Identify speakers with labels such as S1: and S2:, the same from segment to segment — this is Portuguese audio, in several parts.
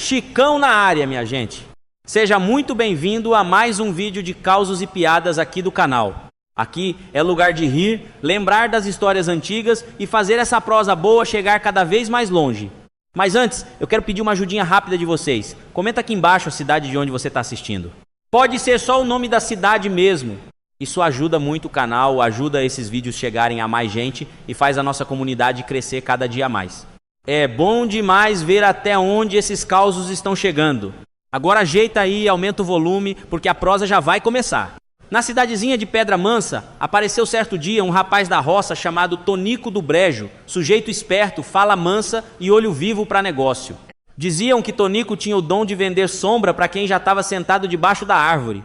S1: Chicão na área, minha gente. Seja muito bem-vindo a mais um vídeo de causos e piadas aqui do canal. Aqui é lugar de rir, lembrar das histórias antigas e fazer essa prosa boa chegar cada vez mais longe. Mas antes, eu quero pedir uma ajudinha rápida de vocês. Comenta aqui embaixo a cidade de onde você está assistindo. Pode ser só o nome da cidade mesmo. Isso ajuda muito o canal, ajuda esses vídeos chegarem a mais gente e faz a nossa comunidade crescer cada dia mais. É bom demais ver até onde esses causos estão chegando. Agora ajeita aí e aumenta o volume, porque a prosa já vai começar. Na cidadezinha de Pedra Mansa, apareceu certo dia um rapaz da roça chamado Tonico do Brejo, sujeito esperto, fala mansa e olho vivo para negócio. Diziam que Tonico tinha o dom de vender sombra para quem já estava sentado debaixo da árvore.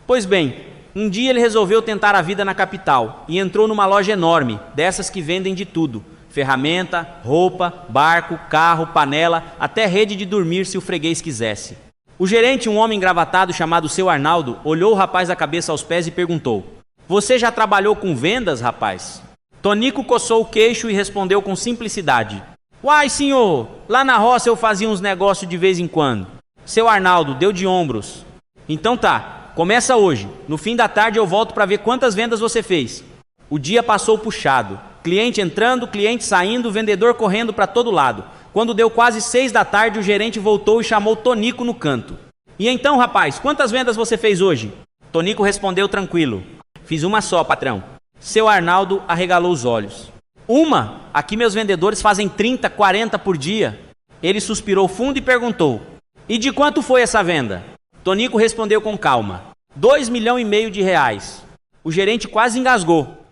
S1: Pois bem, um dia ele resolveu tentar a vida na capital e entrou numa loja enorme, dessas que vendem de tudo. Ferramenta, roupa, barco, carro, panela, até rede de dormir se o freguês quisesse. O gerente, um homem engravatado chamado Seu Arnaldo, olhou o rapaz da cabeça aos pés e perguntou: "Você já trabalhou com vendas, rapaz?" Tonico coçou o queixo e respondeu com simplicidade: "Uai, senhor, lá na roça eu fazia uns negócios de vez em quando." Seu Arnaldo deu de ombros. "Então tá, começa hoje. No fim da tarde eu volto para ver quantas vendas você fez." O dia passou puxado. Cliente entrando, cliente saindo, vendedor correndo para todo lado. Quando deu quase 6 da tarde, o gerente voltou e chamou Tonico no canto. "E então, rapaz, quantas vendas você fez hoje?" Tonico respondeu tranquilo: "Fiz uma só, patrão." Seu Arnaldo arregalou os olhos. "Uma? Aqui meus vendedores fazem 30, 40 por dia." Ele suspirou fundo e perguntou: "E de quanto foi essa venda?" Tonico respondeu com calma: 2,5 milhões de reais. O gerente quase engasgou.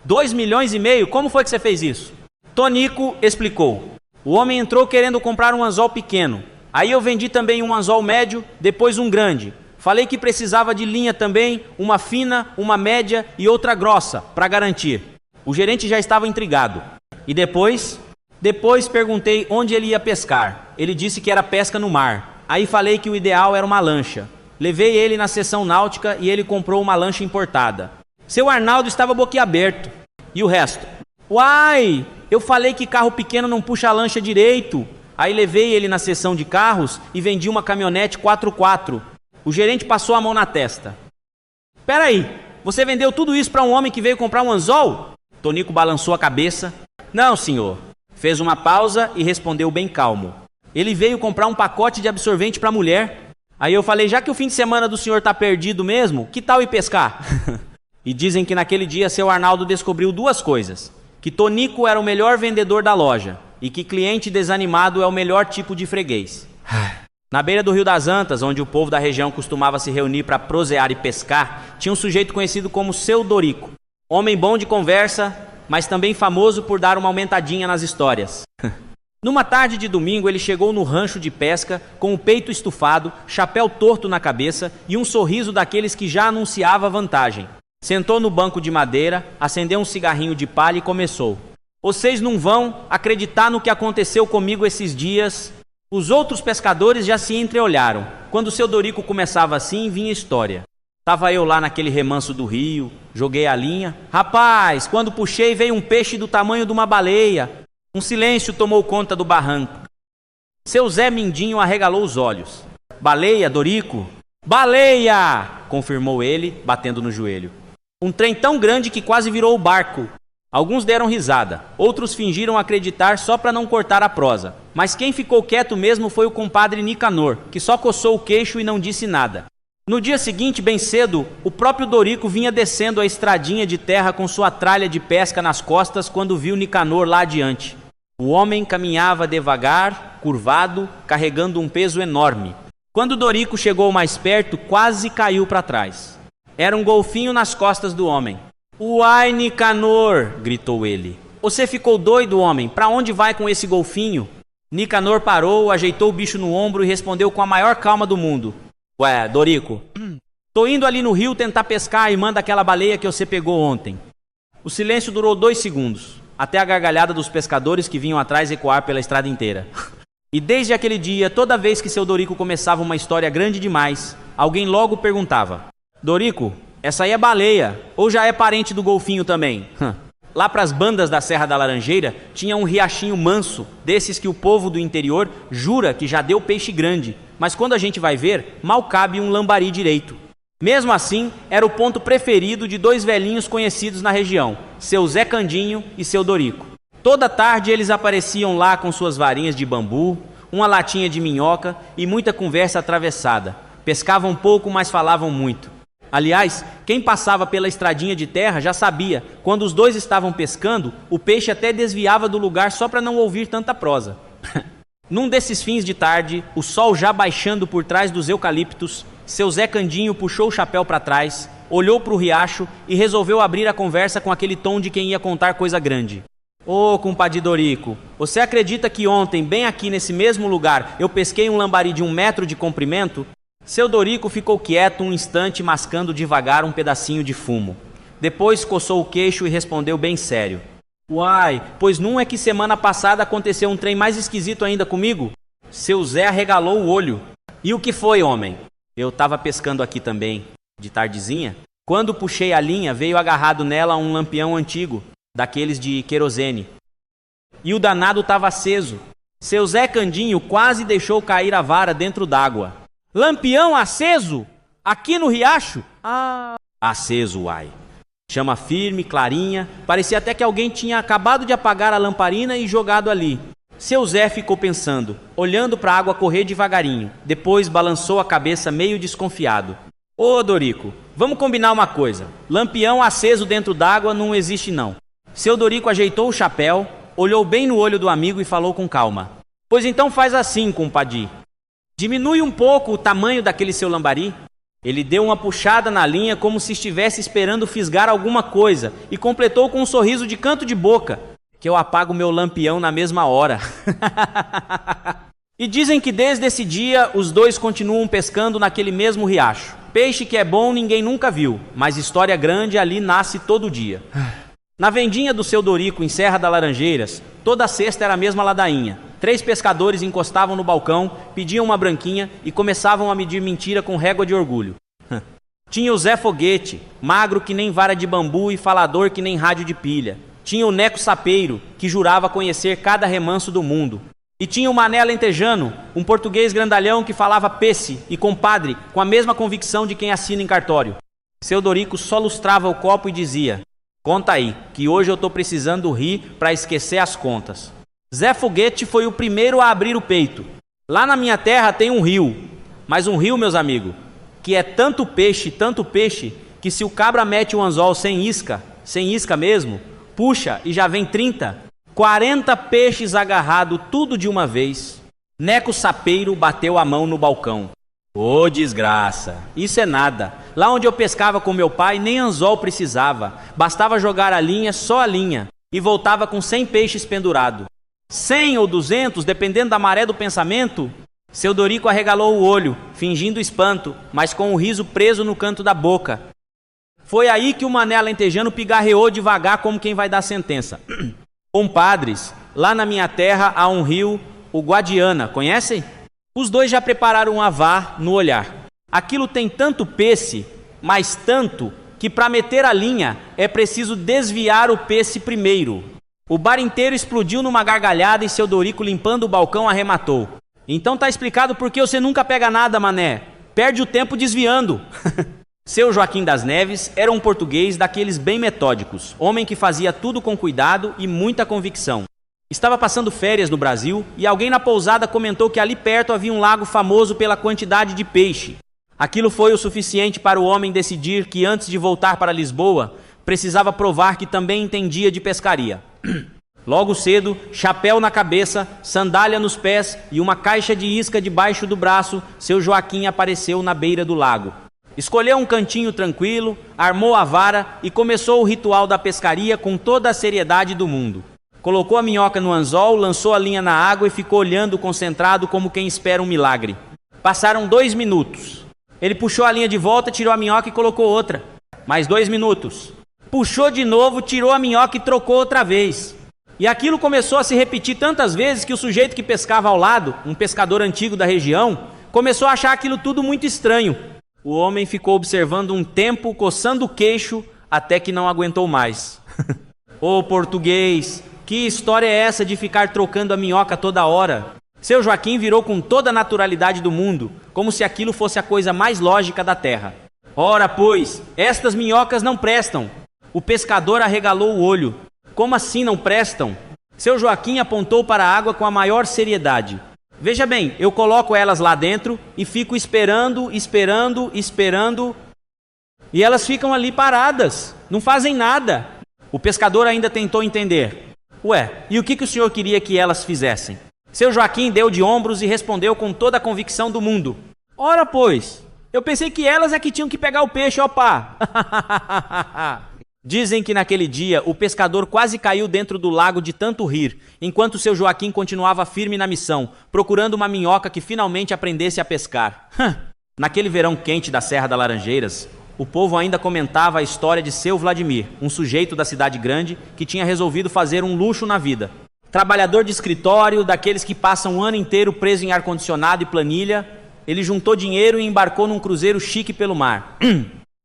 S1: 2,5 milhões? Como foi que você fez isso?" Tonico explicou: "O homem entrou querendo comprar um anzol pequeno. Aí eu vendi também um anzol médio, depois um grande. Falei que precisava de linha também, uma fina, uma média e outra grossa, para garantir." O gerente já estava intrigado. "E depois?" "Depois perguntei onde ele ia pescar. Ele disse que era pesca no mar. Aí falei que o ideal era uma lancha. Levei ele na seção náutica e ele comprou uma lancha importada." Seu Arnaldo estava boquiaberto. "E o resto?" "Uai, eu falei que carro pequeno não puxa a lancha direito. Aí levei ele na seção de carros e vendi uma caminhonete 4x4. O gerente passou a mão na testa. "Peraí, você vendeu tudo isso para um homem que veio comprar um anzol?" Tonico balançou a cabeça. "Não, senhor." Fez uma pausa e respondeu bem calmo: "Ele veio comprar um pacote de absorvente para a mulher. Aí eu falei, já que o fim de semana do senhor tá perdido mesmo, que tal ir pescar?" E dizem que naquele dia seu Arnaldo descobriu duas coisas: que Tonico era o melhor vendedor da loja e que cliente desanimado é o melhor tipo de freguês. Na beira do Rio das Antas, onde o povo da região costumava se reunir para prosear e pescar, tinha um sujeito conhecido como Seu Dorico. Homem bom de conversa, mas também famoso por dar uma aumentadinha nas histórias. Numa tarde de domingo, ele chegou no rancho de pesca com o peito estufado, chapéu torto na cabeça e um sorriso daqueles que já anunciava vantagem. Sentou no banco de madeira, acendeu um cigarrinho de palha e começou: "Vocês não vão acreditar no que aconteceu comigo esses dias." Os outros pescadores já se entreolharam. Quando o Seu Dorico começava assim, vinha história. "Tava eu lá naquele remanso do rio, joguei a linha. Rapaz, quando puxei veio um peixe do tamanho de uma baleia. Um silêncio tomou conta do barranco." Seu Zé Mindinho arregalou os olhos. "Baleia, Dorico?" "Baleia!" confirmou ele, batendo no joelho. "Um trem tão grande que quase virou o barco." Alguns deram risada, outros fingiram acreditar só para não cortar a prosa. Mas quem ficou quieto mesmo foi o compadre Nicanor, que só coçou o queixo e não disse nada. No dia seguinte, bem cedo, o próprio Dorico vinha descendo a estradinha de terra com sua tralha de pesca nas costas quando viu Nicanor lá adiante. O homem caminhava devagar, curvado, carregando um peso enorme. Quando Dorico chegou mais perto, quase caiu para trás. Era um golfinho nas costas do homem. "Uai, Nicanor!" gritou ele. "Você ficou doido, homem? Para onde vai com esse golfinho?" Nicanor parou, ajeitou o bicho no ombro e respondeu com a maior calma do mundo: "Ué, Dorico, tô indo ali no rio tentar pescar e manda aquela baleia que você pegou ontem." O silêncio durou 2 segundos, até a gargalhada dos pescadores que vinham atrás ecoar pela estrada inteira. E desde aquele dia, toda vez que Seu Dorico começava uma história grande demais, alguém logo perguntava: "Dorico, essa aí é baleia, ou já é parente do golfinho também?" lá para as bandas da Serra da Laranjeira, tinha um riachinho manso, desses que o povo do interior jura que já deu peixe grande, mas quando a gente vai ver, mal cabe um lambari direito. Mesmo assim, era o ponto preferido de dois velhinhos conhecidos na região, seu Zé Candinho e seu Dorico. Toda tarde eles apareciam lá com suas varinhas de bambu, uma latinha de minhoca e muita conversa atravessada. Pescavam pouco, mas falavam muito. Aliás, quem passava pela estradinha de terra já sabia, quando os dois estavam pescando, o peixe até desviava do lugar só para não ouvir tanta prosa. Num desses fins de tarde, o sol já baixando por trás dos eucaliptos, seu Zé Candinho puxou o chapéu para trás, olhou para o riacho e resolveu abrir a conversa com aquele tom de quem ia contar coisa grande. Ô, compadre Dorico, você acredita que ontem, bem aqui nesse mesmo lugar, eu pesquei um lambari de 1 metro de comprimento? Seu Dorico ficou quieto um instante, mascando devagar um pedacinho de fumo. Depois coçou o queixo e respondeu bem sério. Uai, pois não é que semana passada aconteceu um trem mais esquisito ainda comigo? Seu Zé arregalou o olho. E o que foi, homem? Eu estava pescando aqui também, de tardezinha. Quando puxei a linha, veio agarrado nela um lampião antigo, daqueles de querosene. E o danado estava aceso. Seu Zé Candinho quase deixou cair a vara dentro d'água. Lampião aceso? Aqui no riacho? Ah, aceso, uai. Chama firme, clarinha, parecia até que alguém tinha acabado de apagar a lamparina e jogado ali. Seu Zé ficou pensando, olhando para a água correr devagarinho. Depois balançou a cabeça meio desconfiado. Ô, Dorico, vamos combinar uma coisa. Lampião aceso dentro d'água não existe não. Seu Dorico ajeitou o chapéu, olhou bem no olho do amigo e falou com calma. Pois então faz assim, compadre. Diminui um pouco o tamanho daquele seu lambari. Ele deu uma puxada na linha como se estivesse esperando fisgar alguma coisa e completou com um sorriso de canto de boca. Que eu apago meu lampião na mesma hora. E dizem que desde esse dia os dois continuam pescando naquele mesmo riacho. Peixe que é bom ninguém nunca viu, mas história grande ali nasce todo dia. Na vendinha do seu Dorico em Serra da Laranjeiras, toda sexta era a mesma ladainha. 3 pescadores encostavam no balcão, pediam uma branquinha e começavam a medir mentira com régua de orgulho. Tinha o Zé Foguete, magro que nem vara de bambu e falador que nem rádio de pilha. Tinha o Neco Sapeiro, que jurava conhecer cada remanso do mundo. E tinha o Mané Alentejano, um português grandalhão que falava pesse e compadre com a mesma convicção de quem assina em cartório. Seu Dorico só lustrava o copo e dizia: conta aí, que hoje eu tô precisando rir para esquecer as contas. Zé Foguete foi o primeiro a abrir o peito. Lá na minha terra tem um rio, mas um rio, meus amigos, que é tanto peixe, que se o cabra mete um anzol sem isca mesmo, puxa e já vem 30, 40 peixes agarrados, tudo de uma vez. Neco Sapeiro bateu a mão no balcão. Ô, desgraça, isso é nada. Lá onde eu pescava com meu pai, nem anzol precisava. Bastava jogar a linha, só a linha, e voltava com 100 peixes pendurados. 100 ou 200, dependendo da maré do pensamento. Seu Dorico arregalou o olho, fingindo espanto, mas com o riso preso no canto da boca. Foi aí que o Mané Alentejano pigarreou devagar como quem vai dar sentença. Compadres, lá na minha terra há um rio, o Guadiana, conhecem? Os dois já prepararam um avá no olhar. Aquilo tem tanto peixe, mas tanto, que para meter a linha é preciso desviar o peixe primeiro. O bar inteiro explodiu numa gargalhada e seu Dorico, limpando o balcão, arrematou. Então tá explicado por que você nunca pega nada, mané. Perde o tempo desviando. Seu Joaquim das Neves era um português daqueles bem metódicos, homem que fazia tudo com cuidado e muita convicção. Estava passando férias no Brasil e alguém na pousada comentou que ali perto havia um lago famoso pela quantidade de peixe. Aquilo foi o suficiente para o homem decidir que antes de voltar para Lisboa, precisava provar que também entendia de pescaria. Logo cedo, chapéu na cabeça, sandália nos pés e uma caixa de isca debaixo do braço, seu Joaquim apareceu na beira do lago. Escolheu um cantinho tranquilo, armou a vara e começou o ritual da pescaria com toda a seriedade do mundo. Colocou a minhoca no anzol, lançou a linha na água e ficou olhando concentrado como quem espera um milagre. Passaram 2 minutos. Ele puxou a linha de volta, tirou a minhoca e colocou outra. Mais 2 minutos. Puxou de novo, tirou a minhoca e trocou outra vez. E aquilo começou a se repetir tantas vezes que o sujeito que pescava ao lado, um pescador antigo da região, começou a achar aquilo tudo muito estranho. O homem ficou observando um tempo, coçando o queixo, até que não aguentou mais. Ô português, que história é essa de ficar trocando a minhoca toda hora? Seu Joaquim virou com toda a naturalidade do mundo, como se aquilo fosse a coisa mais lógica da terra. Ora, pois, estas minhocas não prestam. O pescador arregalou o olho. Como assim não prestam? Seu Joaquim apontou para a água com a maior seriedade. Veja bem, eu coloco elas lá dentro e fico esperando, e elas ficam ali paradas, não fazem nada. O pescador ainda tentou entender. Ué, e o que o senhor queria que elas fizessem? Seu Joaquim deu de ombros e respondeu com toda a convicção do mundo. Ora, pois, eu pensei que elas é que tinham que pegar o peixe, ó pá. Dizem que naquele dia o pescador quase caiu dentro do lago de tanto rir, enquanto seu Joaquim continuava firme na missão, procurando uma minhoca que finalmente aprendesse a pescar. Naquele verão quente da Serra das Laranjeiras, o povo ainda comentava a história de seu Vladimir, um sujeito da cidade grande que tinha resolvido fazer um luxo na vida. Trabalhador de escritório, daqueles que passam o ano inteiro preso em ar-condicionado e planilha, ele juntou dinheiro e embarcou num cruzeiro chique pelo mar.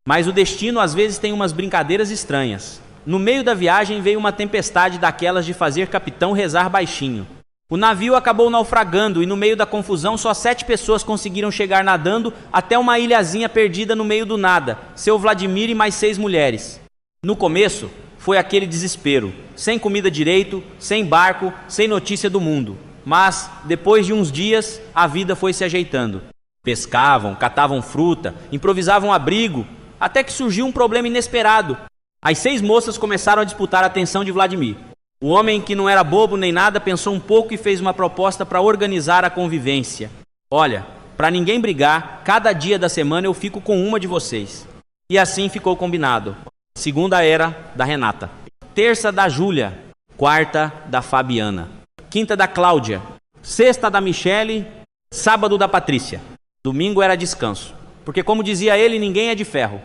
S1: Mas o destino às vezes tem umas brincadeiras estranhas. No meio da viagem veio uma tempestade daquelas de fazer capitão rezar baixinho. O navio acabou naufragando e no meio da confusão só 7 pessoas conseguiram chegar nadando até uma ilhazinha perdida no meio do nada, seu Vladimir e mais 6 mulheres. No começo foi aquele desespero, sem comida direito, sem barco, sem notícia do mundo. Mas, depois de uns dias, a vida foi se ajeitando. Pescavam, catavam fruta, improvisavam abrigo, até que surgiu um problema inesperado. As 6 moças começaram a disputar a atenção de Vladimir. O homem, que não era bobo nem nada, pensou um pouco e fez uma proposta para organizar a convivência. Olha, para ninguém brigar, cada dia da semana eu fico com uma de vocês. E assim ficou combinado. Segunda era da Renata. Terça da Júlia. Quarta da Fabiana. Quinta da Cláudia. Sexta da Michele. Sábado da Patrícia. Domingo era descanso. Porque, como dizia ele, ninguém é de ferro.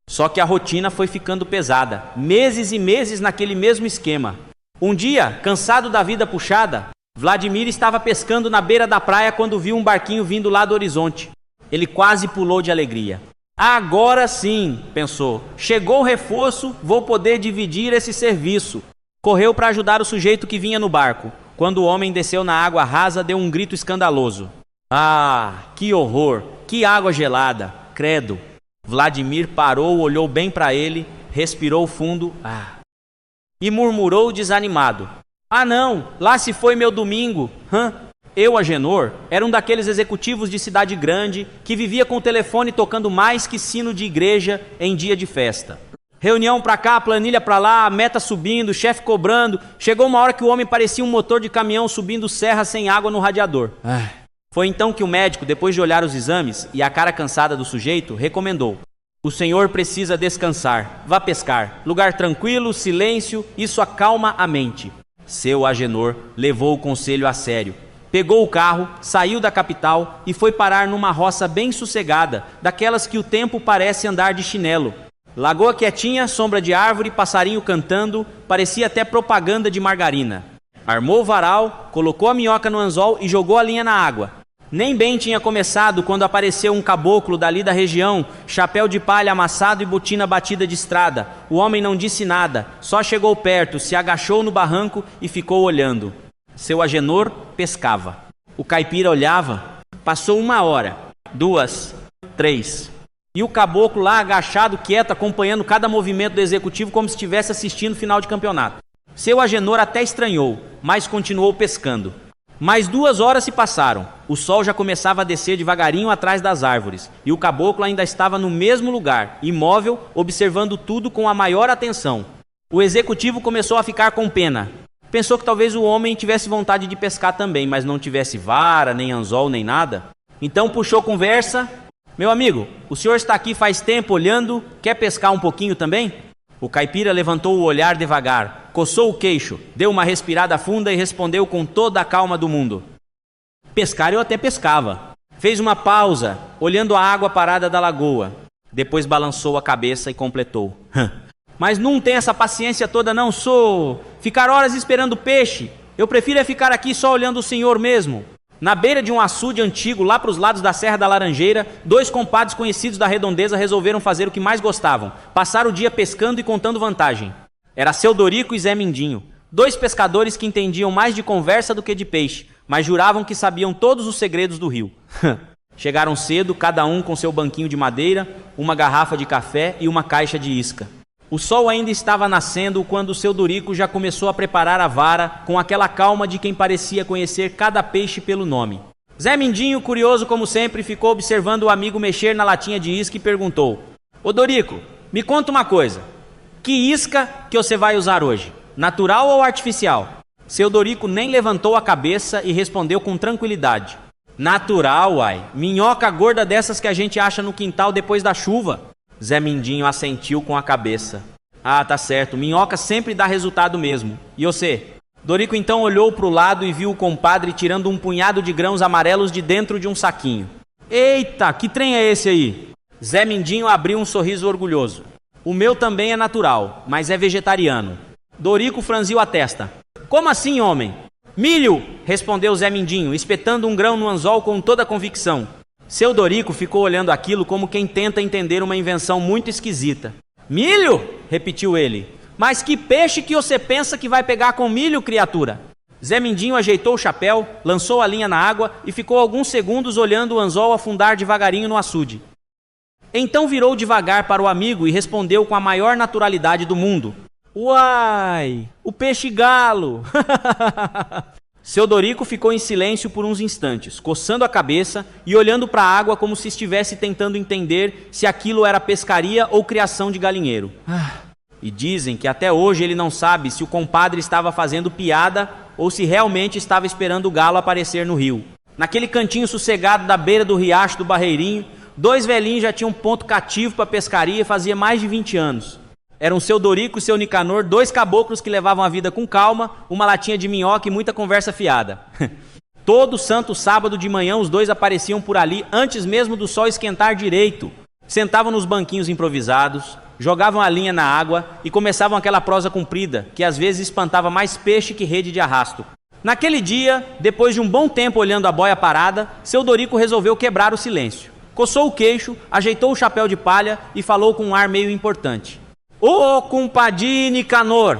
S1: Só que a rotina foi ficando pesada. Meses e meses naquele mesmo esquema. Um dia, cansado da vida puxada, Vladimir estava pescando na beira da praia quando viu um barquinho vindo lá do horizonte. Ele quase pulou de alegria. Agora sim, pensou. Chegou o reforço, vou poder dividir esse serviço. Correu para ajudar o sujeito que vinha no barco. Quando o homem desceu na água rasa, deu um grito escandaloso. Ah, que horror! Que água gelada! Credo! Vladimir parou, olhou bem para ele, respirou fundo e murmurou desanimado. Ah não, lá se foi meu domingo. Eu, Agenor, era um daqueles executivos de cidade grande que vivia com o telefone tocando mais que sino de igreja em dia de festa. Reunião pra cá, planilha pra lá, meta subindo, chefe cobrando. Chegou uma hora que o homem parecia um motor de caminhão subindo serra sem água no radiador. Foi então que o médico, depois de olhar os exames e a cara cansada do sujeito, recomendou. O senhor precisa descansar. Vá pescar. Lugar tranquilo, silêncio, isso acalma a mente. Seu Agenor levou o conselho a sério. Pegou o carro, saiu da capital e foi parar numa roça bem sossegada, daquelas que o tempo parece andar de chinelo. Lagoa quietinha, sombra de árvore, passarinho cantando, parecia até propaganda de margarina. Armou o varal, colocou a minhoca no anzol e jogou a linha na água. Nem bem tinha começado quando apareceu um caboclo dali da região, chapéu de palha amassado e botina batida de estrada. O homem não disse nada, só chegou perto, se agachou no barranco e ficou olhando. Seu Agenor pescava. O caipira olhava. Passou 1 hora, 2, 3. E o caboclo lá agachado, quieto, acompanhando cada movimento do executivo como se estivesse assistindo final de campeonato. Seu Agenor até estranhou, mas continuou pescando. Mais 2 horas se passaram. O sol já começava a descer devagarinho atrás das árvores. E o caboclo ainda estava no mesmo lugar, imóvel, observando tudo com a maior atenção. O executivo começou a ficar com pena. Pensou que talvez o homem tivesse vontade de pescar também, mas não tivesse vara, nem anzol, nem nada. Então puxou conversa. Meu amigo, o senhor está aqui faz tempo olhando, quer pescar um pouquinho também? O caipira levantou o olhar devagar, coçou o queixo, deu uma respirada funda e respondeu com toda a calma do mundo. Pescar eu até pescava. Fez uma pausa, olhando a água parada da lagoa. Depois balançou a cabeça e completou. Mas não tem essa paciência toda não, sou. Ficar horas esperando peixe. Eu prefiro é ficar aqui só olhando o senhor mesmo. Na beira de um açude antigo, lá para os lados da Serra da Laranjeira, 2 compadres conhecidos da redondeza resolveram fazer o que mais gostavam, passar o dia pescando e contando vantagem. Era Seu Dorico e Zé Mindinho, dois pescadores que entendiam mais de conversa do que de peixe, mas juravam que sabiam todos os segredos do rio. Chegaram cedo, cada um com seu banquinho de madeira, uma garrafa de café e uma caixa de isca. O sol ainda estava nascendo quando o Seu Dorico já começou a preparar a vara com aquela calma de quem parecia conhecer cada peixe pelo nome. Zé Mindinho, curioso como sempre, ficou observando o amigo mexer na latinha de isca e perguntou: Ô Dorico, me conta uma coisa. Que isca que você vai usar hoje? Natural ou artificial? Seu Dorico nem levantou a cabeça e respondeu com tranquilidade: Natural, uai. Minhoca gorda dessas que a gente acha no quintal depois da chuva. Zé Mindinho assentiu com a cabeça. Ah, tá certo. Minhoca sempre dá resultado mesmo. E você? Dorico então olhou para o lado e viu o compadre tirando um punhado de grãos amarelos de dentro de um saquinho. Eita, que trem é esse aí? Zé Mindinho abriu um sorriso orgulhoso. O meu também é natural, mas é vegetariano. Dorico franziu a testa. Como assim, homem? Milho, respondeu Zé Mindinho, espetando um grão no anzol com toda a convicção. Seu Dorico ficou olhando aquilo como quem tenta entender uma invenção muito esquisita. Milho? Repetiu ele. Mas que peixe que você pensa que vai pegar com milho, criatura? Zé Mindinho ajeitou o chapéu, lançou a linha na água e ficou alguns segundos olhando o anzol afundar devagarinho no açude. Então virou devagar para o amigo e respondeu com a maior naturalidade do mundo. Uai, o peixe galo! Seu Dorico ficou em silêncio por uns instantes, coçando a cabeça e olhando para a água como se estivesse tentando entender se aquilo era pescaria ou criação de galinheiro. E dizem que até hoje ele não sabe se o compadre estava fazendo piada ou se realmente estava esperando o galo aparecer no rio. Naquele cantinho sossegado da beira do riacho do Barreirinho, dois velhinhos já tinham um ponto cativo para pescaria fazia mais de 20 anos. Eram Seu Dorico e Seu Nicanor, dois caboclos que levavam a vida com calma, uma latinha de minhoca e muita conversa fiada. Todo santo sábado de manhã os dois apareciam por ali antes mesmo do sol esquentar direito. Sentavam nos banquinhos improvisados, jogavam a linha na água e começavam aquela prosa comprida, que às vezes espantava mais peixe que rede de arrasto. Naquele dia, depois de um bom tempo olhando a boia parada, Seu Dorico resolveu quebrar o silêncio. Coçou o queixo, ajeitou o chapéu de palha e falou com um ar meio importante. Ô compadre Nicanor,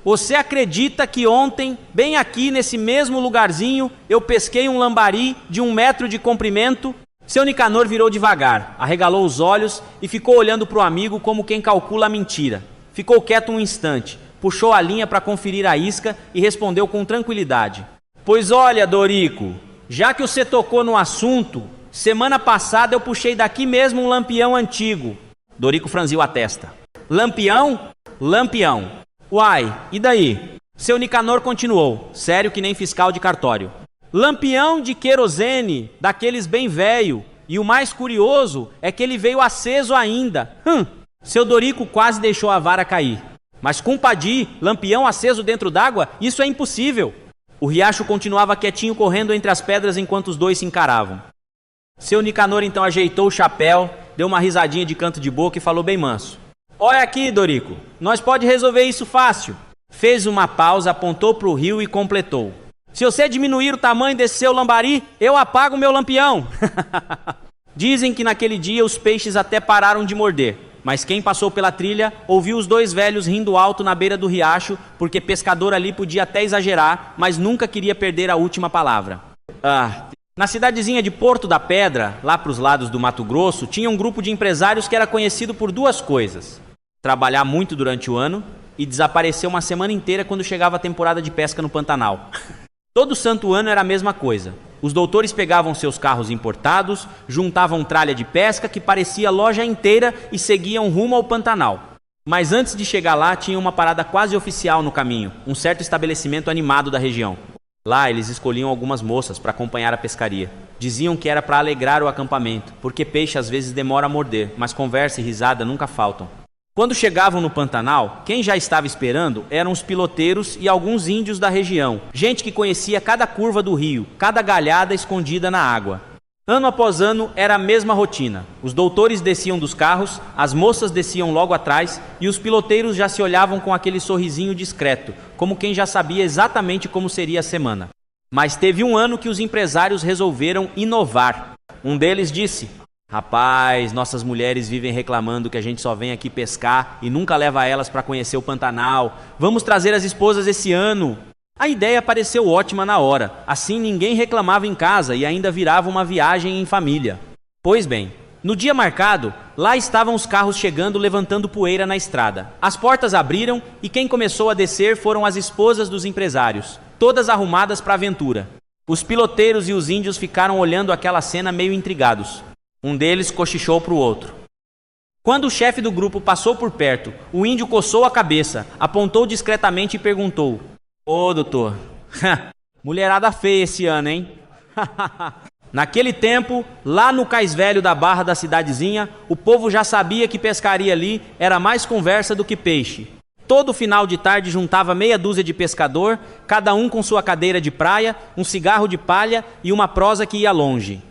S1: você acredita que ontem, bem aqui nesse mesmo lugarzinho, eu pesquei um lambari de 1 metro de comprimento? Seu Nicanor virou devagar, arregalou os olhos e ficou olhando para o amigo como quem calcula a mentira. Ficou quieto um instante, puxou a linha para conferir a isca e respondeu com tranquilidade. Pois olha, Dorico, já que você tocou no assunto, semana passada eu puxei daqui mesmo um lampião antigo. Dorico franziu a testa. Lampião? Lampião. Uai, e daí? Seu Nicanor continuou, sério que nem fiscal de cartório. Lampião de querosene, daqueles bem velho. E o mais curioso é que ele veio aceso ainda. Seu Dorico quase deixou a vara cair. Mas compadre, lampião aceso dentro d'água? Isso é impossível. O riacho continuava quietinho correndo entre as pedras enquanto os dois se encaravam. Seu Nicanor então ajeitou o chapéu, deu uma risadinha de canto de boca e falou bem manso. Olha aqui, Dorico, nós pode resolver isso fácil. Fez uma pausa, apontou para o rio e completou. Se você diminuir o tamanho desse seu lambari, eu apago o meu lampião. Dizem que naquele dia os peixes até pararam de morder. Mas quem passou pela trilha ouviu os dois velhos rindo alto na beira do riacho, porque pescador ali podia até exagerar, mas nunca queria perder a última palavra. Na cidadezinha de Porto da Pedra, lá para os lados do Mato Grosso, tinha um grupo de empresários que era conhecido por duas coisas. Trabalhar muito durante o ano e desaparecer uma semana inteira quando chegava a temporada de pesca no Pantanal. Todo santo ano era a mesma coisa. Os doutores pegavam seus carros importados, juntavam tralha de pesca que parecia loja inteira e seguiam rumo ao Pantanal. Mas antes de chegar lá, tinha uma parada quase oficial no caminho, um certo estabelecimento animado da região. Lá eles escolhiam algumas moças para acompanhar a pescaria. Diziam que era para alegrar o acampamento, porque peixe às vezes demora a morder, mas conversa e risada nunca faltam. Quando chegavam no Pantanal, quem já estava esperando eram os piloteiros e alguns índios da região, gente que conhecia cada curva do rio, cada galhada escondida na água. Ano após ano era a mesma rotina. Os doutores desciam dos carros, as moças desciam logo atrás e os piloteiros já se olhavam com aquele sorrisinho discreto, como quem já sabia exatamente como seria a semana. Mas teve um ano que os empresários resolveram inovar. Um deles disse: Rapaz, nossas mulheres vivem reclamando que a gente só vem aqui pescar e nunca leva elas para conhecer o Pantanal. Vamos trazer as esposas esse ano. A ideia pareceu ótima na hora, assim ninguém reclamava em casa e ainda virava uma viagem em família. Pois bem, no dia marcado, lá estavam os carros chegando levantando poeira na estrada. As portas abriram e quem começou a descer foram as esposas dos empresários, todas arrumadas para a aventura. Os piloteiros e os índios ficaram olhando aquela cena meio intrigados. Um deles cochichou para o outro. Quando o chefe do grupo passou por perto, o índio coçou a cabeça, apontou discretamente e perguntou: Ô, doutor, mulherada feia esse ano, hein? Naquele tempo, lá no cais velho da barra da cidadezinha, o povo já sabia que pescaria ali era mais conversa do que peixe. Todo final de tarde juntava meia dúzia de pescador, cada um com sua cadeira de praia, um cigarro de palha e uma prosa que ia longe.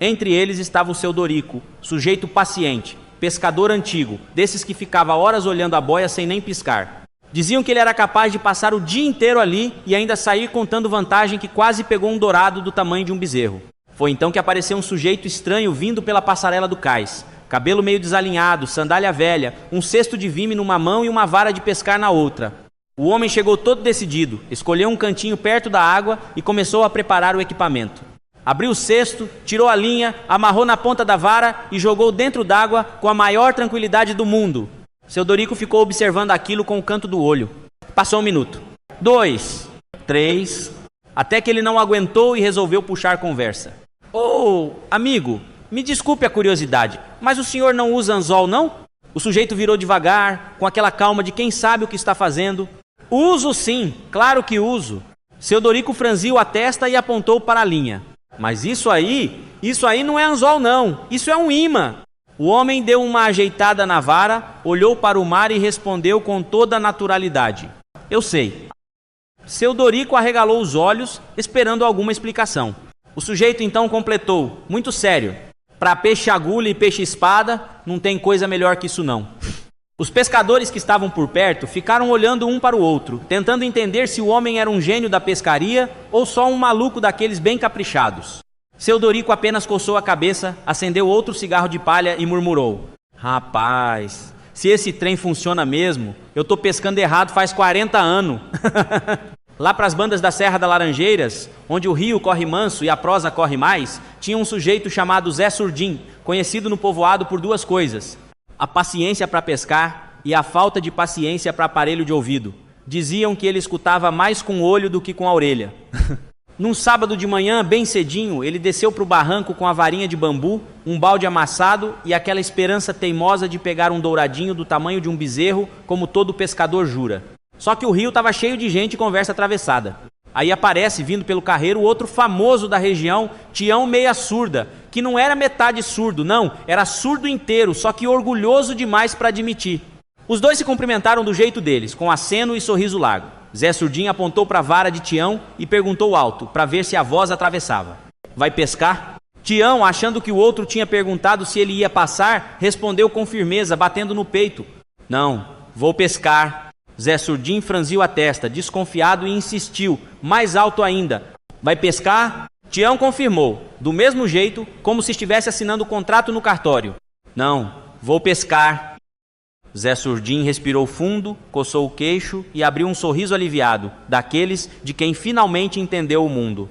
S1: Entre eles estava o seu Dorico, sujeito paciente, pescador antigo, desses que ficava horas olhando a boia sem nem piscar. Diziam que ele era capaz de passar o dia inteiro ali e ainda sair contando vantagem que quase pegou um dourado do tamanho de um bezerro. Foi então que apareceu um sujeito estranho vindo pela passarela do cais. Cabelo meio desalinhado, sandália velha, um cesto de vime numa mão e uma vara de pescar na outra. O homem chegou todo decidido, escolheu um cantinho perto da água e começou a preparar o equipamento. Abriu o cesto, tirou a linha, amarrou na ponta da vara e jogou dentro d'água com a maior tranquilidade do mundo. Seu Dorico ficou observando aquilo com o canto do olho. Passou 1 minuto, 2, 3, até que ele não aguentou e resolveu puxar conversa. Ô, amigo, me desculpe a curiosidade, mas o senhor não usa anzol, não? O sujeito virou devagar, com aquela calma de quem sabe o que está fazendo. Uso sim, claro que uso. Seu Dorico franziu a testa e apontou para a linha. Mas isso aí não é anzol não, isso é um imã. O homem deu uma ajeitada na vara, olhou para o mar e respondeu com toda a naturalidade. Eu sei. Seu Dorico arregalou os olhos, esperando alguma explicação. O sujeito então completou, muito sério. Para peixe agulha e peixe espada, não tem coisa melhor que isso não. Os pescadores que estavam por perto ficaram olhando um para o outro, tentando entender se o homem era um gênio da pescaria ou só um maluco daqueles bem caprichados. Seu Dorico apenas coçou a cabeça, acendeu outro cigarro de palha e murmurou: Rapaz, se esse trem funciona mesmo, eu tô pescando errado faz 40 anos. Lá para as bandas da Serra das Laranjeiras, onde o rio corre manso e a prosa corre mais, tinha um sujeito chamado Zé Surdim, conhecido no povoado por 2 coisas: a paciência para pescar e a falta de paciência para aparelho de ouvido. Diziam que ele escutava mais com o olho do que com a orelha. Num sábado de manhã, bem cedinho, ele desceu para o barranco com a varinha de bambu, um balde amassado e aquela esperança teimosa de pegar um douradinho do tamanho de um bezerro, como todo pescador jura. Só que o rio estava cheio de gente e conversa atravessada. Aí aparece, vindo pelo carreiro, outro famoso da região, Tião Meia Surda, que não era metade surdo, não, era surdo inteiro, só que orgulhoso demais para admitir. Os dois se cumprimentaram do jeito deles, com aceno e sorriso largo. Zé Surdim apontou para a vara de Tião e perguntou alto, para ver se a voz atravessava: Vai pescar? Tião, achando que o outro tinha perguntado se ele ia passar, respondeu com firmeza, batendo no peito: Não, vou pescar. Zé Surdim franziu a testa, desconfiado, e insistiu, mais alto ainda: Vai pescar? Tião confirmou, do mesmo jeito, como se estivesse assinando o contrato no cartório: Não, vou pescar. Zé Surdim respirou fundo, coçou o queixo e abriu um sorriso aliviado, daqueles de quem finalmente entendeu o mundo.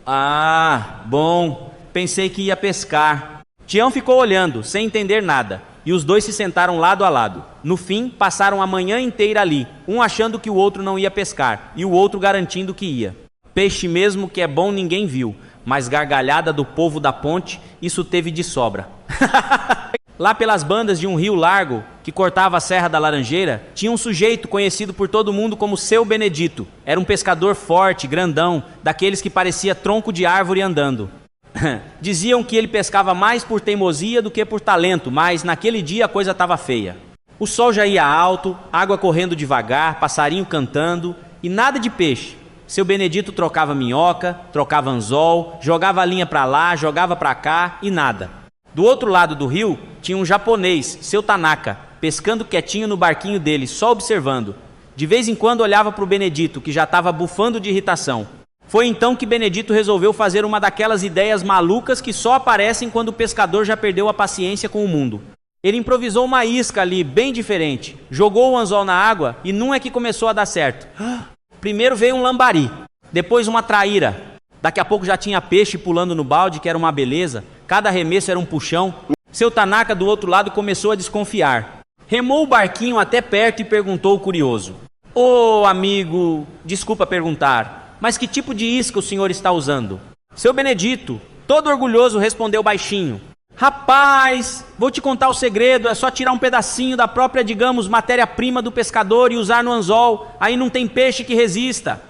S1: Ah, bom, pensei que ia pescar. Tião ficou olhando, sem entender nada, e os dois se sentaram lado a lado. No fim, passaram a manhã inteira ali, um achando que o outro não ia pescar, e o outro garantindo que ia. Peixe mesmo que é bom ninguém viu, mas gargalhada do povo da ponte, isso teve de sobra. Lá pelas bandas de um rio largo, que cortava a Serra da Laranjeira, tinha um sujeito conhecido por todo mundo como Seu Benedito. Era um pescador forte, grandão, daqueles que parecia tronco de árvore andando. Diziam que ele pescava mais por teimosia do que por talento, mas naquele dia a coisa estava feia. O sol já ia alto, água correndo devagar, passarinho cantando e nada de peixe. Seu Benedito trocava minhoca, trocava anzol, jogava a linha para lá, jogava para cá e nada. Do outro lado do rio tinha um japonês, Seu Tanaka, pescando quietinho no barquinho dele, só observando. De vez em quando olhava para o Benedito, que já estava bufando de irritação. Foi então que Benedito resolveu fazer uma daquelas ideias malucas que só aparecem quando o pescador já perdeu a paciência com o mundo. Ele improvisou uma isca ali, bem diferente. Jogou o anzol na água e não é que começou a dar certo. Primeiro veio um lambari, depois uma traíra. Daqui a pouco já tinha peixe pulando no balde, que era uma beleza. Cada arremesso era um puxão. Seu Tanaka do outro lado começou a desconfiar. Remou o barquinho até perto e perguntou curioso: "Ô amigo, desculpa perguntar, mas que tipo de isca o senhor está usando?" Seu Benedito, todo orgulhoso, respondeu baixinho: "Rapaz, vou te contar o segredo, é só tirar um pedacinho da própria, digamos, matéria-prima do pescador e usar no anzol, aí não tem peixe que resista."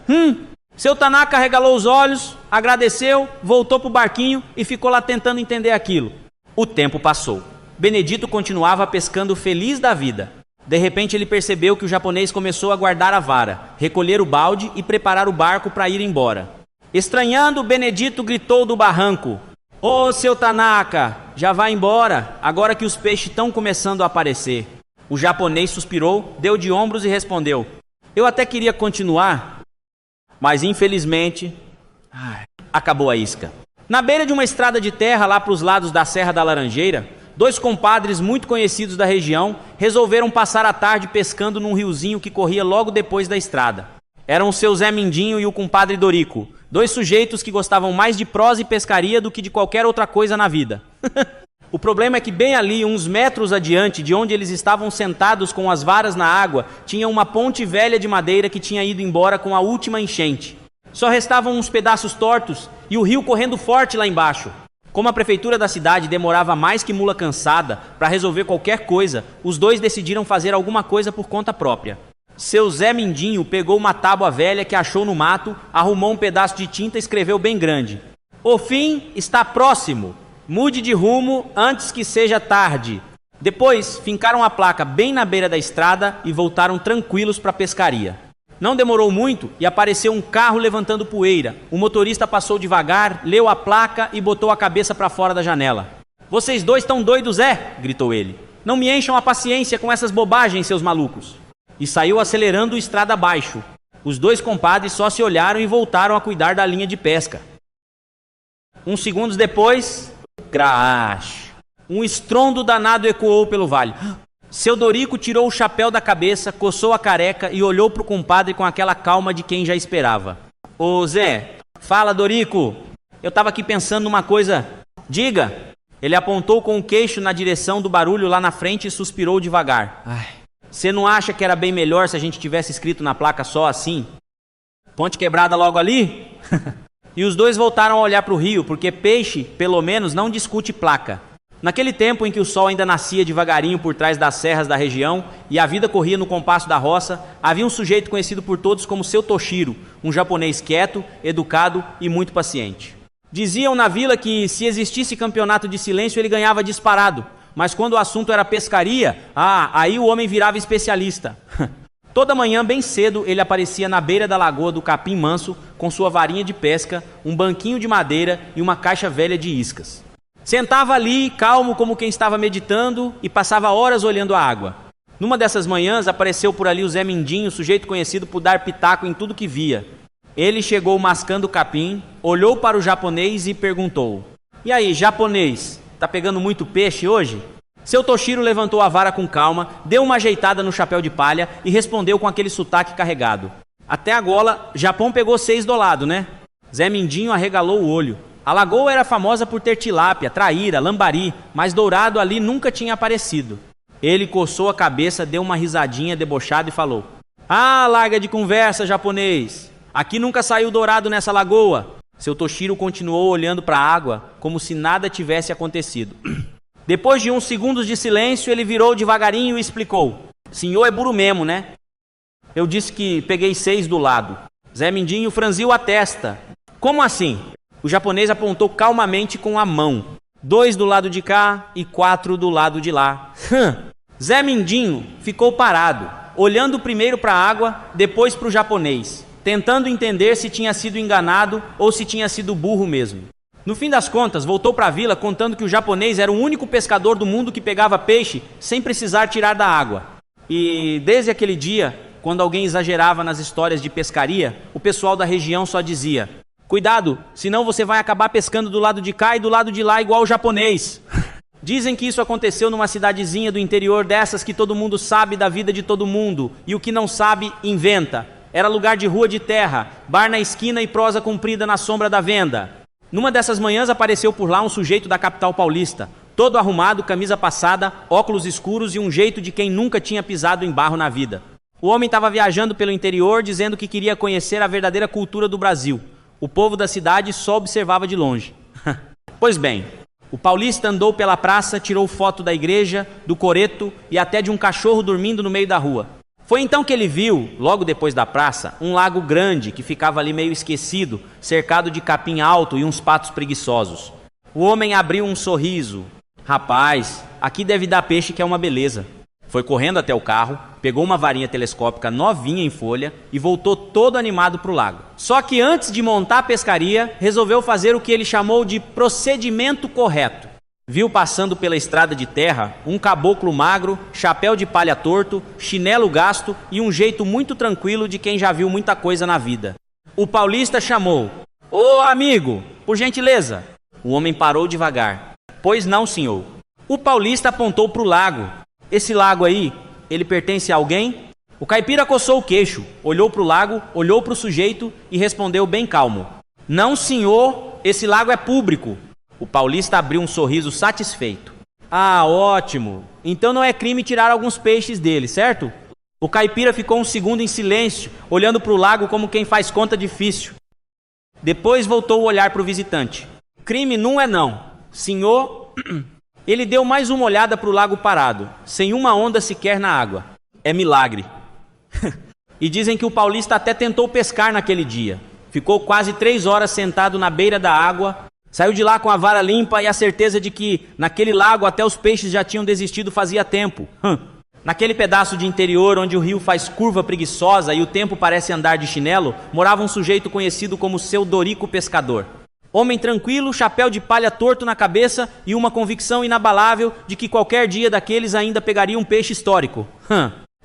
S1: Seu Tanaka regalou os olhos, agradeceu, voltou pro barquinho e ficou lá tentando entender aquilo. O tempo passou. Benedito continuava pescando feliz da vida. De repente ele percebeu que o japonês começou a guardar a vara, recolher o balde e preparar o barco para ir embora. Estranhando, Benedito gritou do barranco: "Ô, seu Tanaka, já vai embora, agora que os peixes estão começando a aparecer." O japonês suspirou, deu de ombros e respondeu: "Eu até queria continuar, mas infelizmente acabou a isca." Na beira de uma estrada de terra lá para os lados da Serra da Laranjeira, dois compadres muito conhecidos da região resolveram passar a tarde pescando num riozinho que corria logo depois da estrada. Eram o seu Zé Mindinho e o compadre Dorico, dois sujeitos que gostavam mais de prosa e pescaria do que de qualquer outra coisa na vida. O problema é que bem ali, uns metros adiante de onde eles estavam sentados com as varas na água, tinha uma ponte velha de madeira que tinha ido embora com a última enchente. Só restavam uns pedaços tortos e o rio correndo forte lá embaixo. Como a prefeitura da cidade demorava mais que mula cansada para resolver qualquer coisa, os dois decidiram fazer alguma coisa por conta própria. Seu Zé Mindinho pegou uma tábua velha que achou no mato, arrumou um pedaço de tinta e escreveu bem grande: "O fim está próximo. Mude de rumo antes que seja tarde." Depois, fincaram a placa bem na beira da estrada e voltaram tranquilos para a pescaria. Não demorou muito e apareceu um carro levantando poeira. O motorista passou devagar, leu a placa e botou a cabeça para fora da janela. "Vocês dois estão doidos, é?" gritou ele. "Não me encham a paciência com essas bobagens, seus malucos." E saiu acelerando estrada abaixo. Os dois compadres só se olharam e voltaram a cuidar da linha de pesca. Uns segundos depois, crash! Um estrondo danado ecoou pelo vale. Seu Dorico tirou o chapéu da cabeça, coçou a careca e olhou para o compadre com aquela calma de quem já esperava. "Ô Zé, fala, Dorico, eu estava aqui pensando numa coisa." "Diga." Ele apontou com o queixo na direção do barulho lá na frente e suspirou devagar. "Você não acha que era bem melhor se a gente tivesse escrito na placa só assim? Ponte quebrada logo ali?" E os dois voltaram a olhar para o rio, porque peixe, pelo menos, não discute placa. Naquele tempo em que o sol ainda nascia devagarinho por trás das serras da região e a vida corria no compasso da roça, havia um sujeito conhecido por todos como seu Toshiro, um japonês quieto, educado e muito paciente. Diziam na vila que se existisse campeonato de silêncio ele ganhava disparado, mas quando o assunto era pescaria, aí o homem virava especialista. Toda manhã, bem cedo, ele aparecia na beira da lagoa do Capim Manso com sua varinha de pesca, um banquinho de madeira e uma caixa velha de iscas. Sentava ali, calmo como quem estava meditando, e passava horas olhando a água. Numa dessas manhãs, apareceu por ali o Zé Mindinho, sujeito conhecido por dar pitaco em tudo que via. Ele chegou mascando o capim, olhou para o japonês e perguntou: "E aí, japonês, tá pegando muito peixe hoje?" Seu Toshiro levantou a vara com calma, deu uma ajeitada no chapéu de palha e respondeu com aquele sotaque carregado: "Até agora, Japão pegou 6 do lado, né?" Zé Mindinho arregalou o olho. A lagoa era famosa por ter tilápia, traíra, lambari, mas dourado ali nunca tinha aparecido. Ele coçou a cabeça, deu uma risadinha debochada e falou: "Larga de conversa, japonês. Aqui nunca saiu dourado nessa lagoa." Seu Toshiro continuou olhando para a água, como se nada tivesse acontecido. Depois de uns segundos de silêncio, ele virou devagarinho e explicou: "Senhor é burro mesmo, né? Eu disse que peguei 6 do lado." Zé Mindinho franziu a testa. "Como assim?" O japonês apontou calmamente com a mão: 2 do lado de cá e 4 do lado de lá. Zé Mindinho ficou parado, olhando primeiro para a água, depois para o japonês, tentando entender se tinha sido enganado ou se tinha sido burro mesmo. No fim das contas, voltou para a vila contando que o japonês era o único pescador do mundo que pegava peixe sem precisar tirar da água. E desde aquele dia, quando alguém exagerava nas histórias de pescaria, o pessoal da região só dizia: Cuidado, senão você vai acabar pescando do lado de cá e do lado de lá igual o japonês. Dizem que isso aconteceu numa cidadezinha do interior dessas que todo mundo sabe da vida de todo mundo e o que não sabe, inventa. Era lugar de rua de terra, bar na esquina e prosa comprida na sombra da venda. Numa dessas manhãs apareceu por lá um sujeito da capital paulista, todo arrumado, camisa passada, óculos escuros e um jeito de quem nunca tinha pisado em barro na vida. O homem estava viajando pelo interior dizendo que queria conhecer a verdadeira cultura do Brasil. O povo da cidade só observava de longe. Pois bem, o paulista andou pela praça, tirou foto da igreja, do coreto e até de um cachorro dormindo no meio da rua. Foi então que ele viu, logo depois da praça, um lago grande que ficava ali meio esquecido, cercado de capim alto e uns patos preguiçosos. O homem abriu um sorriso. Rapaz, aqui deve dar peixe que é uma beleza. Foi correndo até o carro, pegou uma varinha telescópica novinha em folha e voltou todo animado para o lago. Só que antes de montar a pescaria, resolveu fazer o que ele chamou de procedimento correto. Viu passando pela estrada de terra um caboclo magro, chapéu de palha torto, chinelo gasto e um jeito muito tranquilo de quem já viu muita coisa na vida. O paulista chamou: "Ô amigo, por gentileza." O homem parou devagar. "Pois não, senhor." O paulista apontou para o lago. "Esse lago aí, ele pertence a alguém?" O caipira coçou o queixo, olhou para o lago, olhou para o sujeito e respondeu bem calmo: "Não, senhor, esse lago é público." O paulista abriu um sorriso satisfeito. "Ah, ótimo. Então não é crime tirar alguns peixes dele, certo?" O caipira ficou um segundo em silêncio, olhando para o lago como quem faz conta difícil. Depois voltou o olhar para o visitante. "Crime não é não. Senhor..." Ele deu mais uma olhada para o lago parado, sem uma onda sequer na água. "É milagre." E dizem que o paulista até tentou pescar naquele dia. Ficou quase 3 horas sentado na beira da água, saiu de lá com a vara limpa e a certeza de que naquele lago até os peixes já tinham desistido fazia tempo. Naquele pedaço de interior onde o rio faz curva preguiçosa e o tempo parece andar de chinelo, morava um sujeito conhecido como Seu Dorico Pescador. Homem tranquilo, chapéu de palha torto na cabeça e uma convicção inabalável de que qualquer dia daqueles ainda pegaria um peixe histórico.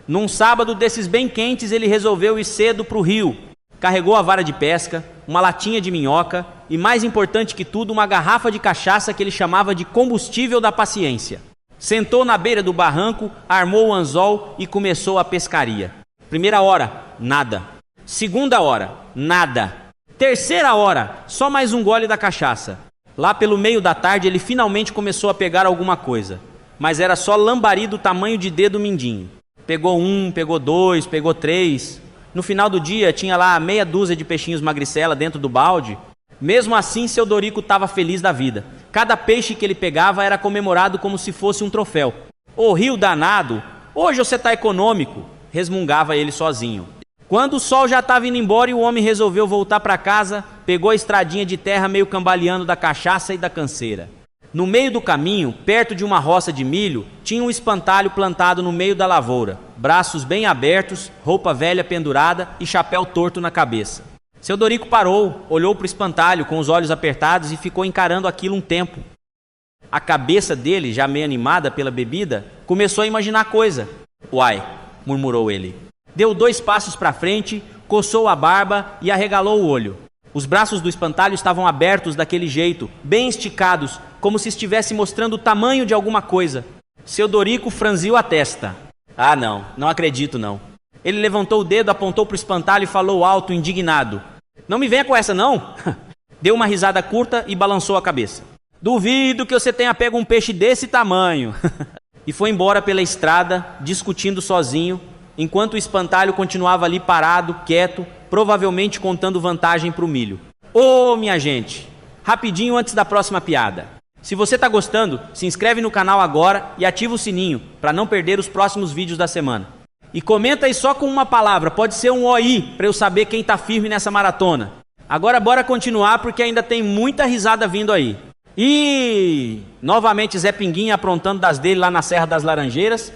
S1: Num sábado desses bem quentes, ele resolveu ir cedo para o rio. Carregou a vara de pesca, uma latinha de minhoca e, mais importante que tudo, uma garrafa de cachaça que ele chamava de combustível da paciência. Sentou na beira do barranco, armou o anzol e começou a pescaria. Primeira hora, nada. Segunda hora, nada. Terceira hora, só mais um gole da cachaça. Lá pelo meio da tarde ele finalmente começou a pegar alguma coisa, mas era só lambari do tamanho de dedo mindinho. Pegou 1, pegou 2, pegou 3. No final do dia tinha lá meia dúzia de peixinhos magricela dentro do balde. Mesmo assim, Seu Dorico estava feliz da vida. Cada peixe que ele pegava era comemorado como se fosse um troféu. "Ô rio danado, hoje você tá econômico", resmungava ele sozinho. Quando o sol já estava indo embora e o homem resolveu voltar para casa, pegou a estradinha de terra meio cambaleando da cachaça e da canseira. No meio do caminho, perto de uma roça de milho, tinha um espantalho plantado no meio da lavoura, braços bem abertos, roupa velha pendurada e chapéu torto na cabeça. Seu Dorico parou, olhou para o espantalho com os olhos apertados e ficou encarando aquilo um tempo. A cabeça dele, já meio animada pela bebida, começou a imaginar coisa. "Uai", murmurou ele. Deu 2 passos para frente, coçou a barba e arregalou o olho. Os braços do espantalho estavam abertos daquele jeito, bem esticados, como se estivesse mostrando o tamanho de alguma coisa. Seu Dorico franziu a testa. "Ah, não acredito não." Ele levantou o dedo, apontou para o espantalho e falou alto, indignado: "Não me venha com essa não." Deu uma risada curta e balançou a cabeça. "Duvido que você tenha pego um peixe desse tamanho." E foi embora pela estrada, discutindo sozinho, enquanto o espantalho continuava ali parado, quieto, provavelmente contando vantagem para o milho. Ô, minha gente, rapidinho antes da próxima piada. Se você está gostando, se inscreve no canal agora e ativa o sininho para não perder os próximos vídeos da semana. E comenta aí só com uma palavra, pode ser um OI, para eu saber quem está firme nessa maratona. Agora bora continuar porque ainda tem muita risada vindo aí. E novamente Zé Pinguinha aprontando das dele lá na Serra das Laranjeiras.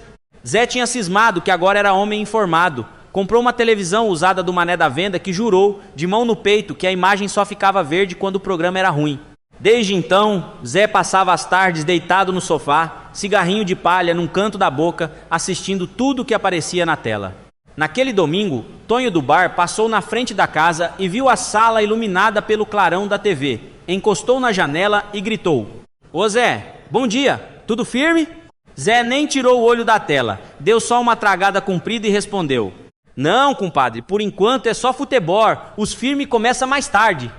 S1: Zé tinha cismado que agora era homem informado. Comprou uma televisão usada do Mané da Venda que jurou, de mão no peito, que a imagem só ficava verde quando o programa era ruim. Desde então, Zé passava as tardes deitado no sofá, cigarrinho de palha num canto da boca, assistindo tudo o que aparecia na tela. Naquele domingo, Tonho do bar passou na frente da casa e viu a sala iluminada pelo clarão da TV. Encostou na janela e gritou: "Ô Zé, bom dia, tudo firme?" Zé nem tirou o olho da tela, deu só uma tragada comprida e respondeu: "Não, compadre, por enquanto é só futebol, os firmes começam mais tarde."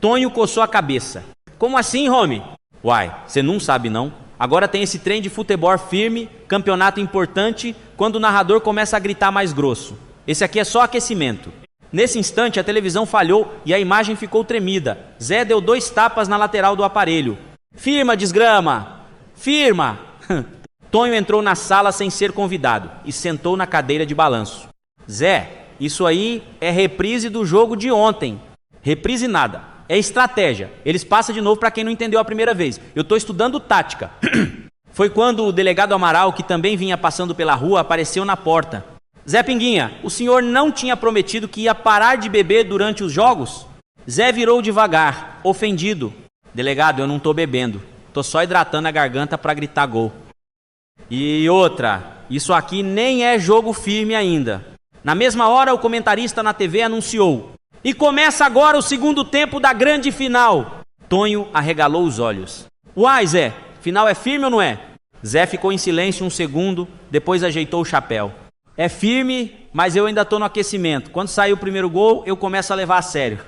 S1: Tonho coçou a cabeça. "Como assim, homem?" "Uai, você não sabe não. Agora tem esse trem de futebol firme, campeonato importante, quando o narrador começa a gritar mais grosso. Esse aqui é só aquecimento." Nesse instante, a televisão falhou e a imagem ficou tremida. Zé deu 2 tapas na lateral do aparelho. "Firma, desgrama! Firma!" Tonho entrou na sala sem ser convidado e sentou na cadeira de balanço. "Zé, isso aí é reprise do jogo de ontem." "Reprise nada. É estratégia. Eles passam de novo para quem não entendeu a primeira vez. Eu estou estudando tática." Foi quando o delegado Amaral, que também vinha passando pela rua, apareceu na porta. "Zé Pinguinha, o senhor não tinha prometido que ia parar de beber durante os jogos?" Zé virou devagar, ofendido. "Delegado, eu não estou bebendo. Estou só hidratando a garganta para gritar gol." "E outra, isso aqui nem é jogo firme ainda." Na mesma hora, o comentarista na TV anunciou: "E começa agora o segundo tempo da grande final." Tonho arregalou os olhos. "Uai, Zé, final é firme ou não é?" Zé ficou em silêncio um segundo, depois ajeitou o chapéu. "É firme, mas eu ainda estou no aquecimento. Quando sair o primeiro gol, eu começo a levar a sério."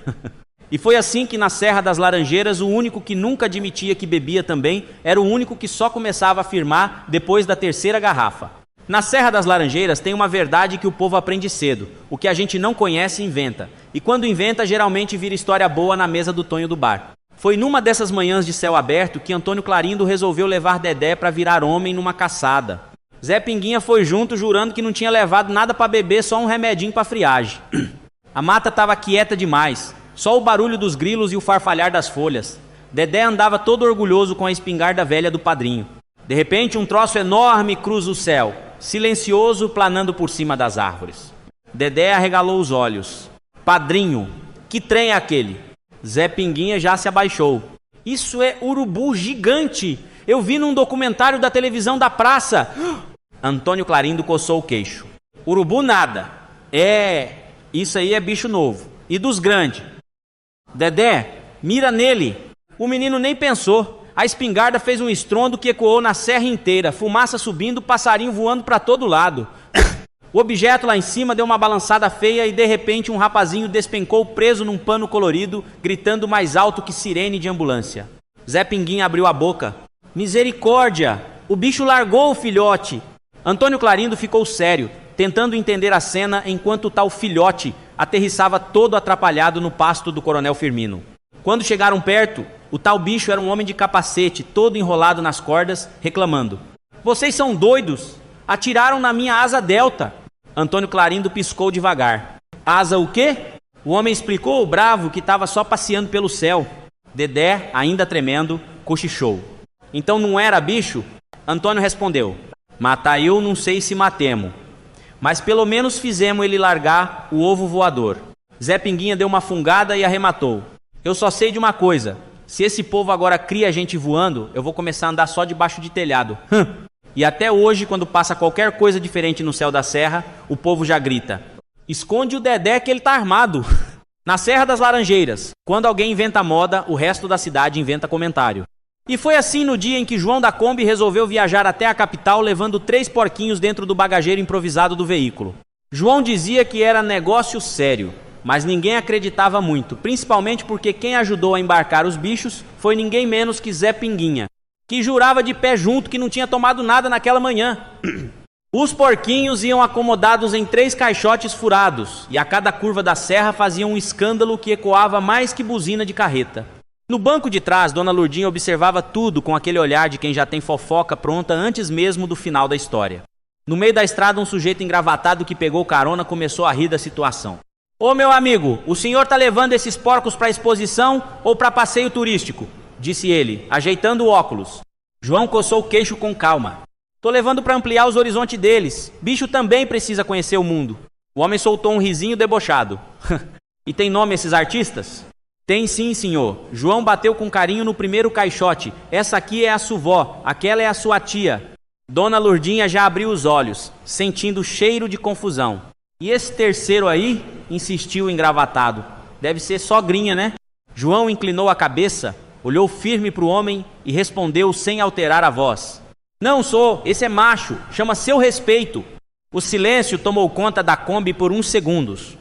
S1: E foi assim que na Serra das Laranjeiras, o único que nunca admitia que bebia também, era o único que só começava a firmar depois da 3ª garrafa. Na Serra das Laranjeiras tem uma verdade que o povo aprende cedo: o que a gente não conhece, inventa. E quando inventa, geralmente vira história boa na mesa do Tonho do bar. Foi numa dessas manhãs de céu aberto que Antônio Clarindo resolveu levar Dedé para virar homem numa caçada. Zé Pinguinha foi junto, jurando que não tinha levado nada para beber, só um remedinho para friagem. A mata estava quieta demais, só o barulho dos grilos e o farfalhar das folhas. Dedé andava todo orgulhoso com a espingarda velha do padrinho. De repente, um troço enorme cruza o céu, silencioso, planando por cima das árvores. Dedé arregalou os olhos. "Padrinho, que trem é aquele?" Zé Pinguinha já se abaixou. "Isso é urubu gigante! Eu vi num documentário da televisão da praça." Antônio Clarindo coçou o queixo. "Urubu nada. Isso aí é bicho novo. E dos grandes." "Dedé, mira nele." O menino nem pensou. A espingarda fez um estrondo que ecoou na serra inteira, fumaça subindo, passarinho voando para todo lado. O objeto lá em cima deu uma balançada feia e de repente um rapazinho despencou preso num pano colorido, gritando mais alto que sirene de ambulância. Zé Pinguinha abriu a boca. "Misericórdia! O bicho largou o filhote!" Antônio Clarindo ficou sério, tentando entender a cena enquanto o tal filhote aterrissava todo atrapalhado no pasto do Coronel Firmino. Quando chegaram perto, o tal bicho era um homem de capacete, todo enrolado nas cordas, reclamando: "Vocês são doidos! Atiraram na minha asa delta." Antônio Clarindo piscou devagar. "Asa o quê?" O homem explicou, bravo, que estava só passeando pelo céu. Dedé, ainda tremendo, cochichou: "Então não era bicho?" Antônio respondeu: "Matar eu não sei se matemo, mas pelo menos fizemos ele largar o ovo voador." Zé Pinguinha deu uma fungada e arrematou: "Eu só sei de uma coisa: se esse povo agora cria gente voando, eu vou começar a andar só debaixo de telhado." E até hoje, quando passa qualquer coisa diferente no céu da serra, o povo já grita: "Esconde o Dedé que ele tá armado." Na Serra das Laranjeiras, quando alguém inventa moda, o resto da cidade inventa comentário. E foi assim no dia em que João da Kombi resolveu viajar até a capital levando 3 porquinhos dentro do bagageiro improvisado do veículo. João dizia que era negócio sério, mas ninguém acreditava muito, principalmente porque quem ajudou a embarcar os bichos foi ninguém menos que Zé Pinguinha, que jurava de pé junto que não tinha tomado nada naquela manhã. Os porquinhos iam acomodados em 3 caixotes furados, e a cada curva da serra faziam um escândalo que ecoava mais que buzina de carreta. No banco de trás, Dona Lourdinha observava tudo com aquele olhar de quem já tem fofoca pronta antes mesmo do final da história. No meio da estrada, um sujeito engravatado que pegou carona começou a rir da situação. "Ô meu amigo, o senhor tá levando esses porcos para exposição ou para passeio turístico?" disse ele, ajeitando o óculos. João coçou o queixo com calma. "Tô levando para ampliar os horizontes deles. Bicho também precisa conhecer o mundo." O homem soltou um risinho debochado. "E tem nome esses artistas?" "Tem sim, senhor. João bateu com carinho no primeiro caixote. Essa aqui é a suvó, aquela é a sua tia." Dona Lourdinha já abriu os olhos, sentindo cheiro de confusão. E esse terceiro aí insistiu engravatado. Deve ser sogrinha, né? João inclinou a cabeça, olhou firme para o homem e respondeu sem alterar a voz: Não sou, esse é macho, chama seu respeito. O silêncio tomou conta da Kombi por uns segundos.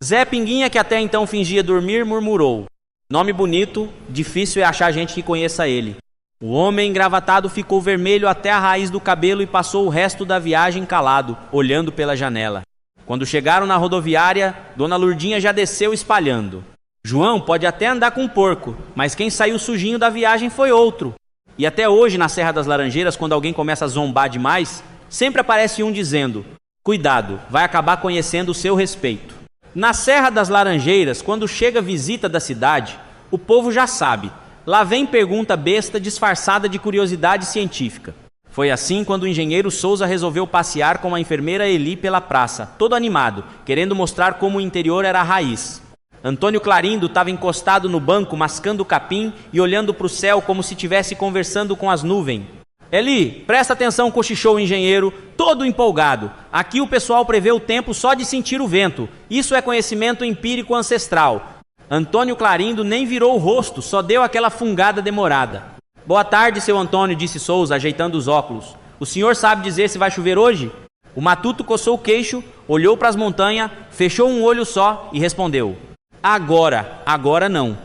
S1: Zé Pinguinha, que até então fingia dormir, murmurou: Nome bonito, difícil é achar gente que conheça ele. O homem engravatado ficou vermelho até a raiz do cabelo e passou o resto da viagem calado, olhando pela janela. Quando chegaram na rodoviária, Dona Lurdinha já desceu espalhando: João pode até andar com um porco, mas quem saiu sujinho da viagem foi outro. E até hoje, na Serra das Laranjeiras, quando alguém começa a zombar demais, sempre aparece um dizendo: Cuidado, vai acabar conhecendo o seu respeito. Na Serra das Laranjeiras, quando chega a visita da cidade, o povo já sabe. Lá vem pergunta besta disfarçada de curiosidade científica. Foi assim quando o engenheiro Souza resolveu passear com a enfermeira Eli pela praça, todo animado, querendo mostrar como o interior era a raiz. Antônio Clarindo estava encostado no banco, mascando o capim e olhando para o céu como se estivesse conversando com as nuvens. Eli, presta atenção, cochichou o engenheiro, todo empolgado. Aqui o pessoal prevê o tempo só de sentir o vento. Isso é conhecimento empírico ancestral. Antônio Clarindo nem virou o rosto, só deu aquela fungada demorada. Boa tarde, seu Antônio, disse Souza, ajeitando os óculos. O senhor sabe dizer se vai chover hoje? O matuto coçou o queixo, olhou para as montanhas, fechou um olho só e respondeu: Agora não.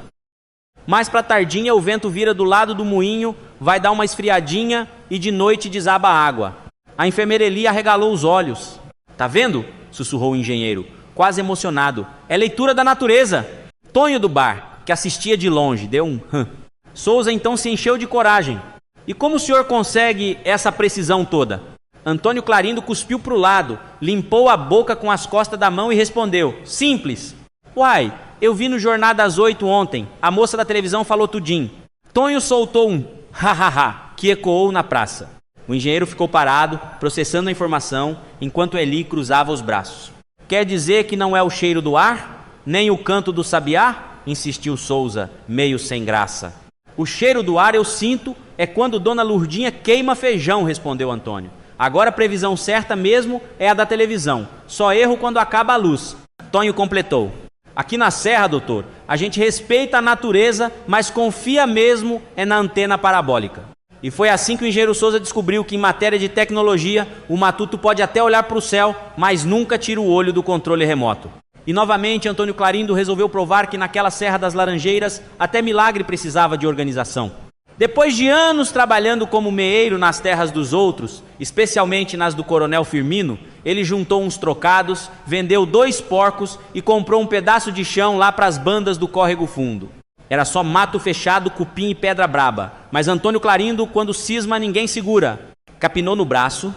S1: Mais para tardinha o vento vira do lado do moinho, vai dar uma esfriadinha e de noite desaba a água. A enfermeira Eli arregalou os olhos. Tá vendo? Sussurrou o engenheiro, quase emocionado. É leitura da natureza. Tonho do bar, que assistia de longe, deu um hã. Souza então se encheu de coragem. E como o senhor consegue essa precisão toda? Antônio Clarindo cuspiu para o lado, limpou a boca com as costas da mão e respondeu: Simples. Uai, eu vi no Jornal das 8 ontem, a moça da televisão falou tudinho. Tonho soltou um ha, que ecoou na praça. O engenheiro ficou parado, processando a informação, enquanto Eli cruzava os braços. Quer dizer que não é o cheiro do ar, nem o canto do sabiá? Insistiu Souza, meio sem graça. O cheiro do ar eu sinto é quando Dona Lurdinha queima feijão, respondeu Antônio. Agora a previsão certa mesmo é a da televisão. Só erro quando acaba a luz. Tonho completou: Aqui na Serra, doutor, a gente respeita a natureza, mas confia mesmo é na antena parabólica. E foi assim que o engenheiro Souza descobriu que em matéria de tecnologia, o matuto pode até olhar para o céu, mas nunca tira o olho do controle remoto. E novamente Antônio Clarindo resolveu provar que naquela Serra das Laranjeiras até milagre precisava de organização. Depois de anos trabalhando como meeiro nas terras dos outros, especialmente nas do Coronel Firmino, ele juntou uns trocados, vendeu 2 porcos e comprou um pedaço de chão lá para as bandas do Córrego Fundo. Era só mato fechado, cupim e pedra braba, mas Antônio Clarindo, quando cisma, ninguém segura. Capinou no braço,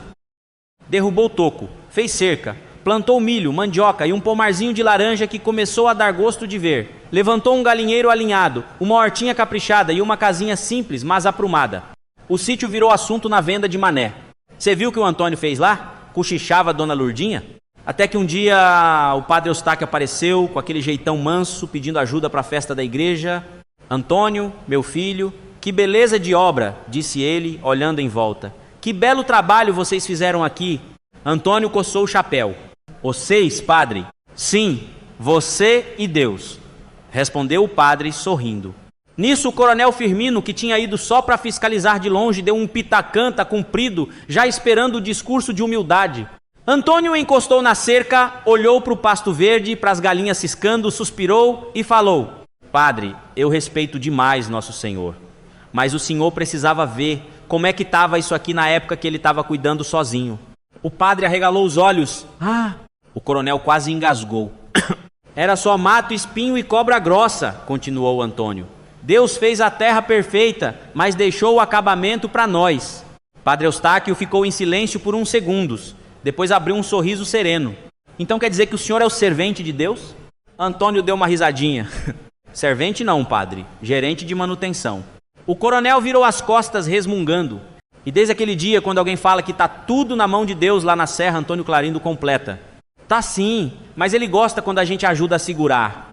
S1: derrubou o toco, fez cerca, plantou milho, mandioca e um pomarzinho de laranja que começou a dar gosto de ver. Levantou um galinheiro alinhado, uma hortinha caprichada e uma casinha simples, mas aprumada. O sítio virou assunto na venda de mané. Você viu o que o Antônio fez lá? Cochichava a Dona Lurdinha. Até que um dia o padre Eustáquio apareceu com aquele jeitão manso, pedindo ajuda para a festa da igreja. Antônio, meu filho, que beleza de obra, disse ele, olhando em volta. Que belo trabalho vocês fizeram aqui. Antônio coçou o chapéu. Vocês, padre? Sim, você e Deus, respondeu o padre sorrindo. Nisso o coronel Firmino, que tinha ido só para fiscalizar de longe, deu um pitacanta comprido, já esperando o discurso de humildade. Antônio encostou na cerca, olhou para o pasto verde, para as galinhas ciscando, suspirou e falou: Padre, eu respeito demais Nosso Senhor, mas o senhor precisava ver como é que estava isso aqui na época que ele estava cuidando sozinho. O padre arregalou os olhos. O coronel quase engasgou. Era só mato, espinho e cobra grossa, continuou Antônio. Deus fez a terra perfeita, mas deixou o acabamento para nós. Padre Eustáquio ficou em silêncio por uns segundos. Depois abriu um sorriso sereno. Então quer dizer que o senhor é o servente de Deus? Antônio deu uma risadinha. Servente não, padre. Gerente de manutenção. O coronel virou as costas resmungando. E desde aquele dia, quando alguém fala que está tudo na mão de Deus lá na serra, Antônio Clarindo completa: Tá sim, mas ele gosta quando a gente ajuda a segurar.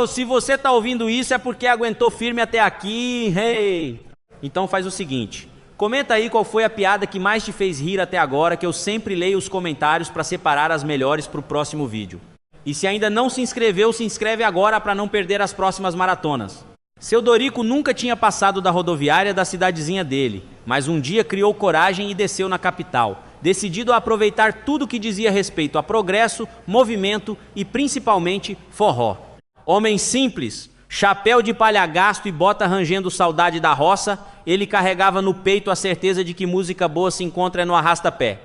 S1: Se você tá ouvindo isso é porque aguentou firme até aqui, hey! Então faz o seguinte, Comenta aí qual foi a piada que mais te fez rir até agora, que eu sempre leio os comentários para separar as melhores para o próximo vídeo. E se ainda não se inscreveu, se inscreve agora para não perder as próximas maratonas. Seu Dorico nunca tinha passado da rodoviária da cidadezinha dele, mas um dia criou coragem e desceu na capital, decidido a aproveitar tudo que dizia respeito a progresso, movimento e principalmente forró. Homem simples, chapéu de palha gasto e bota rangendo saudade da roça, ele carregava no peito a certeza de que música boa se encontra no arrasta-pé.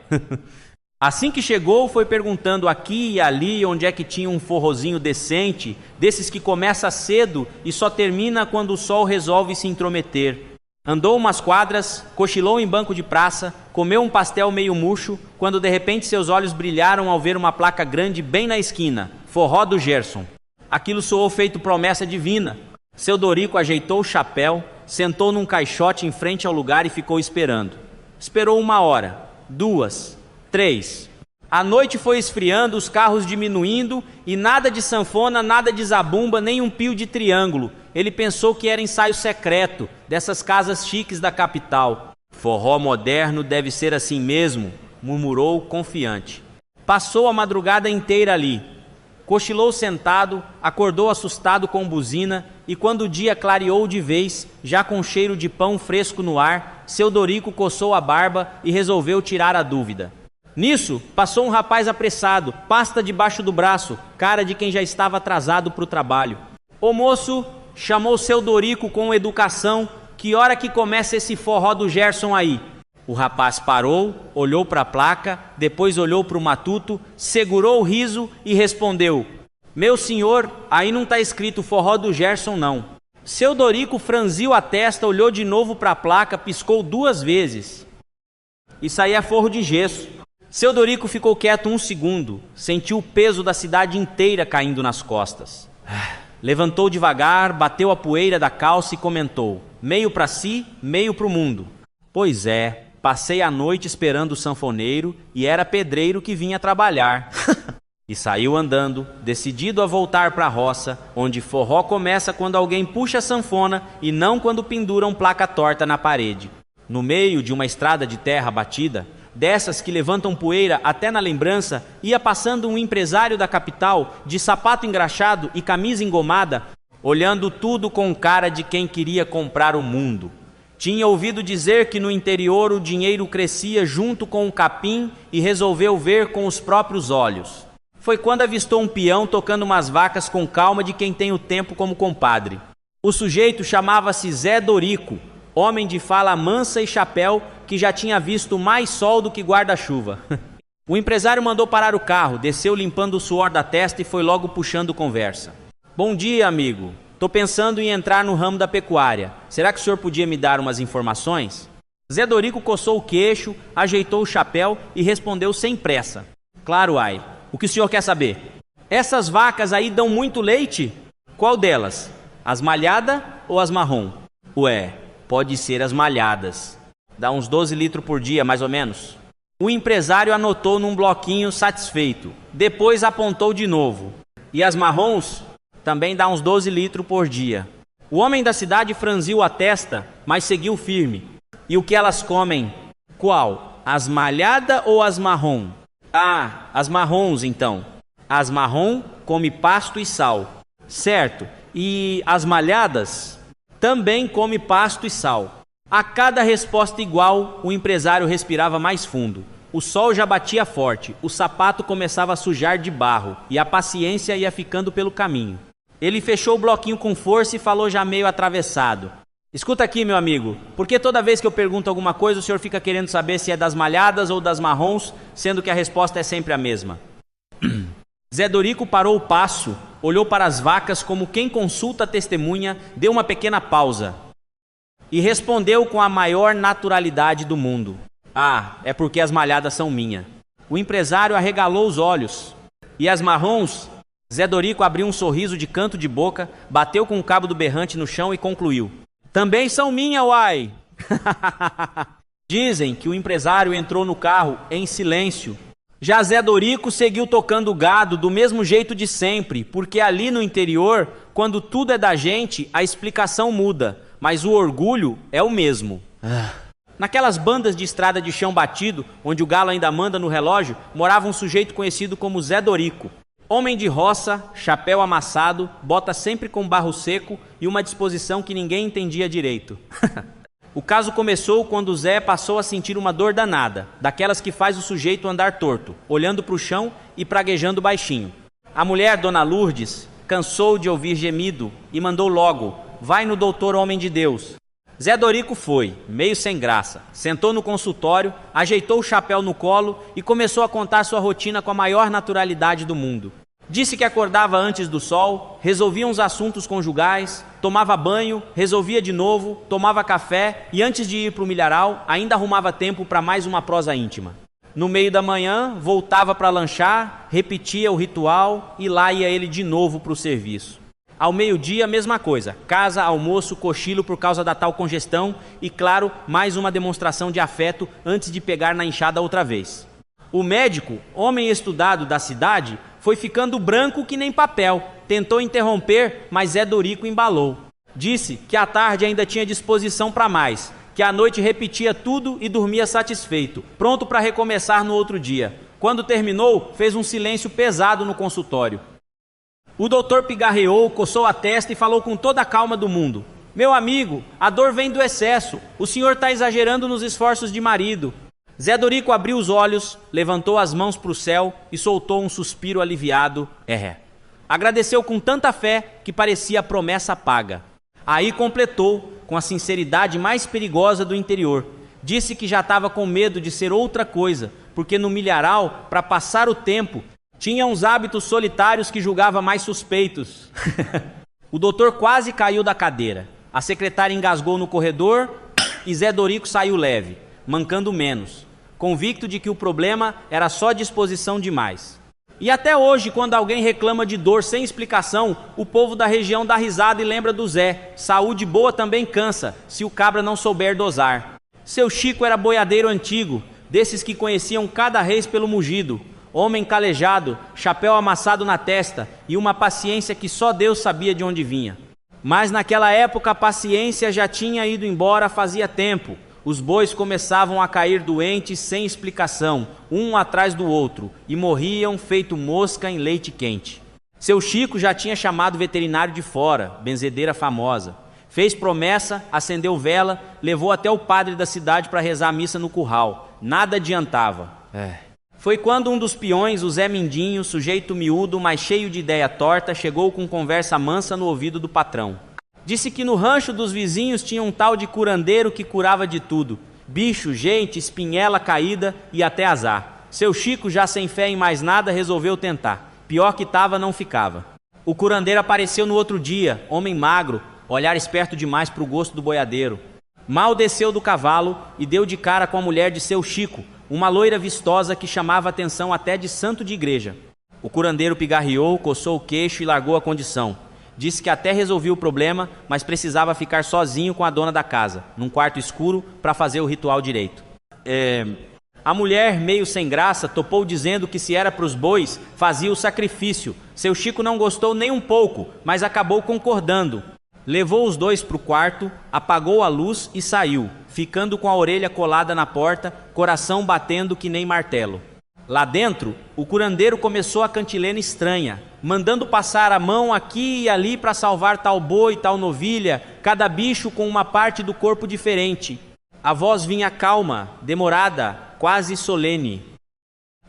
S1: Assim que chegou, foi perguntando aqui e ali onde é que tinha um forrozinho decente, desses que começa cedo e só termina quando o sol resolve se intrometer. Andou umas quadras, cochilou em banco de praça, comeu um pastel meio murcho, quando de repente seus olhos brilharam ao ver uma placa grande bem na esquina, Forró do Gerson. Aquilo soou feito promessa divina. Seu Dorico ajeitou o chapéu, sentou num caixote em frente ao lugar e ficou esperando. Esperou 1 hora, 2, 3. A noite foi esfriando, os carros diminuindo e nada de sanfona, nada de zabumba, nem um pio de triângulo. Ele pensou que era ensaio secreto dessas casas chiques da capital. Forró moderno deve ser assim mesmo, murmurou confiante. Passou a madrugada inteira ali. Cochilou sentado, acordou assustado com buzina e quando o dia clareou de vez, já com cheiro de pão fresco no ar, seu Dorico coçou a barba e resolveu tirar a dúvida. Nisso, passou um rapaz apressado, pasta debaixo do braço, cara de quem já estava atrasado para o trabalho. O moço chamou seu Dorico com educação, que hora que começa esse forró do Gerson aí? O rapaz parou, olhou para a placa, depois olhou para o matuto, segurou o riso e respondeu: meu senhor, aí não está escrito forró do Gerson não. Seu Dorico franziu a testa, olhou de novo para a placa, piscou 2 vezes. Isso aí é forro de gesso. Seu Dorico ficou quieto 1 segundo, sentiu o peso da cidade inteira caindo nas costas. Levantou devagar, bateu a poeira da calça e comentou: meio para si, meio para o mundo. Pois é, passei a noite esperando o sanfoneiro e era pedreiro que vinha trabalhar. E saiu andando, decidido a voltar para a roça, onde forró começa quando alguém puxa a sanfona e não quando penduram placa torta na parede. No meio de uma estrada de terra batida, dessas que levantam poeira até na lembrança, ia passando um empresário da capital, de sapato engraxado e camisa engomada, olhando tudo com cara de quem queria comprar o mundo. Tinha ouvido dizer que no interior o dinheiro crescia junto com o capim e resolveu ver com os próprios olhos. Foi quando avistou um peão tocando umas vacas com calma de quem tem o tempo como compadre. O sujeito chamava-se Zé Dorico, homem de fala mansa e chapéu que já tinha visto mais sol do que guarda-chuva. O empresário mandou parar o carro, desceu limpando o suor da testa e foi logo puxando conversa. Bom dia, amigo. Tô pensando em entrar no ramo da pecuária. Será que o senhor podia me dar umas informações? Zé Dorico coçou o queixo, ajeitou o chapéu e respondeu sem pressa. Claro, ai. O que o senhor quer saber? Essas vacas aí dão muito leite? Qual delas? As malhadas ou as marrom? Ué, pode ser as malhadas. Dá uns 12 litros por dia, mais ou menos. O empresário anotou num bloquinho satisfeito. Depois apontou de novo. E as marrons? Também dá uns 12 litros por dia. O homem da cidade franziu a testa, mas seguiu firme. E o que elas comem? Qual? As malhadas ou as marrom? Ah, as marrons então. As marrom come pasto e sal. Certo. E as malhadas? Também come pasto e sal. A cada resposta igual, o empresário respirava mais fundo. O sol já batia forte, o sapato começava a sujar de barro e a paciência ia ficando pelo caminho. Ele fechou o bloquinho com força e falou já meio atravessado. Escuta aqui, meu amigo, por que toda vez que eu pergunto alguma coisa o senhor fica querendo saber se é das malhadas ou das marrons, sendo que a resposta é sempre a mesma? Zé Dorico parou o passo, olhou para as vacas como quem consulta a testemunha, deu uma pequena pausa e respondeu com a maior naturalidade do mundo. Ah, é porque as malhadas são minha. O empresário arregalou os olhos. E as marrons? Zé Dorico abriu um sorriso de canto de boca, bateu com o cabo do berrante no chão e concluiu. Também são minha, uai! Dizem que o empresário entrou no carro em silêncio. Já Zé Dorico seguiu tocando o gado do mesmo jeito de sempre, porque ali no interior, quando tudo é da gente, a explicação muda, mas o orgulho é o mesmo. Naquelas bandas de estrada de chão batido, onde o galo ainda manda no relógio, morava um sujeito conhecido como Zé Dorico. Homem de roça, chapéu amassado, bota sempre com barro seco e uma disposição que ninguém entendia direito. O caso começou quando o Zé passou a sentir uma dor danada, daquelas que faz o sujeito andar torto, olhando para o chão e praguejando baixinho. A mulher, Dona Lourdes, cansou de ouvir gemido e mandou logo: vai no doutor homem de Deus. Zé Dorico foi, meio sem graça, sentou no consultório, ajeitou o chapéu no colo e começou a contar sua rotina com a maior naturalidade do mundo. Disse que acordava antes do sol, resolvia uns assuntos conjugais, tomava banho, resolvia de novo, tomava café e antes de ir para o milharal, ainda arrumava tempo para mais uma prosa íntima. No meio da manhã, voltava para lanchar, repetia o ritual e lá ia ele de novo para o serviço. Ao meio-dia, a mesma coisa, casa, almoço, cochilo por causa da tal congestão e, claro, mais uma demonstração de afeto antes de pegar na enxada outra vez. O médico, homem estudado da cidade, foi ficando branco que nem papel. Tentou interromper, mas Zé Dorico embalou. Disse que à tarde ainda tinha disposição para mais, que à noite repetia tudo e dormia satisfeito, pronto para recomeçar no outro dia. Quando terminou, fez um silêncio pesado no consultório. O doutor pigarreou, coçou a testa e falou com toda a calma do mundo: meu amigo, a dor vem do excesso, o senhor está exagerando nos esforços de marido. Zé Dorico abriu os olhos, levantou as mãos para o céu e soltou um suspiro aliviado. Agradeceu com tanta fé que parecia promessa paga. Aí completou, com a sinceridade mais perigosa do interior. Disse que já estava com medo de ser outra coisa, porque no milharal, para passar o tempo, tinha uns hábitos solitários que julgava mais suspeitos. O doutor quase caiu da cadeira. A secretária engasgou no corredor e Zé Dorico saiu leve, mancando menos, convicto de que o problema era só disposição demais. E até hoje, quando alguém reclama de dor sem explicação, o povo da região dá risada e lembra do Zé. Saúde boa também cansa, se o cabra não souber dosar. Seu Chico era boiadeiro antigo, desses que conheciam cada reis pelo mugido. Homem calejado, chapéu amassado na testa e uma paciência que só Deus sabia de onde vinha. Mas naquela época a paciência já tinha ido embora fazia tempo. Os bois começavam a cair doentes sem explicação, um atrás do outro, e morriam feito mosca em leite quente. Seu Chico já tinha chamado veterinário de fora, benzedeira famosa. Fez promessa, acendeu vela, levou até o padre da cidade para rezar a missa no curral. Nada adiantava. Foi quando um dos peões, o Zé Mindinho, sujeito miúdo, mas cheio de ideia torta, chegou com conversa mansa no ouvido do patrão. Disse que no rancho dos vizinhos tinha um tal de curandeiro que curava de tudo. Bicho, gente, espinhela caída e até azar. Seu Chico, já sem fé em mais nada, resolveu tentar. Pior que tava, não ficava. O curandeiro apareceu no outro dia, homem magro, olhar esperto demais para o gosto do boiadeiro. Mal desceu do cavalo e deu de cara com a mulher de seu Chico, uma loira vistosa que chamava atenção até de santo de igreja. O curandeiro pigarreou, coçou o queixo e largou a condição. Disse que até resolvia o problema, mas precisava ficar sozinho com a dona da casa, num quarto escuro, para fazer o ritual direito. A mulher, meio sem graça, topou dizendo que se era para os bois, fazia o sacrifício. Seu Chico não gostou nem um pouco, mas acabou concordando. Levou os dois para o quarto, apagou a luz e saiu, ficando com a orelha colada na porta, coração batendo que nem martelo. Lá dentro, o curandeiro começou a cantilena estranha, mandando passar a mão aqui e ali para salvar tal boi, tal novilha, cada bicho com uma parte do corpo diferente. A voz vinha calma, demorada, quase solene.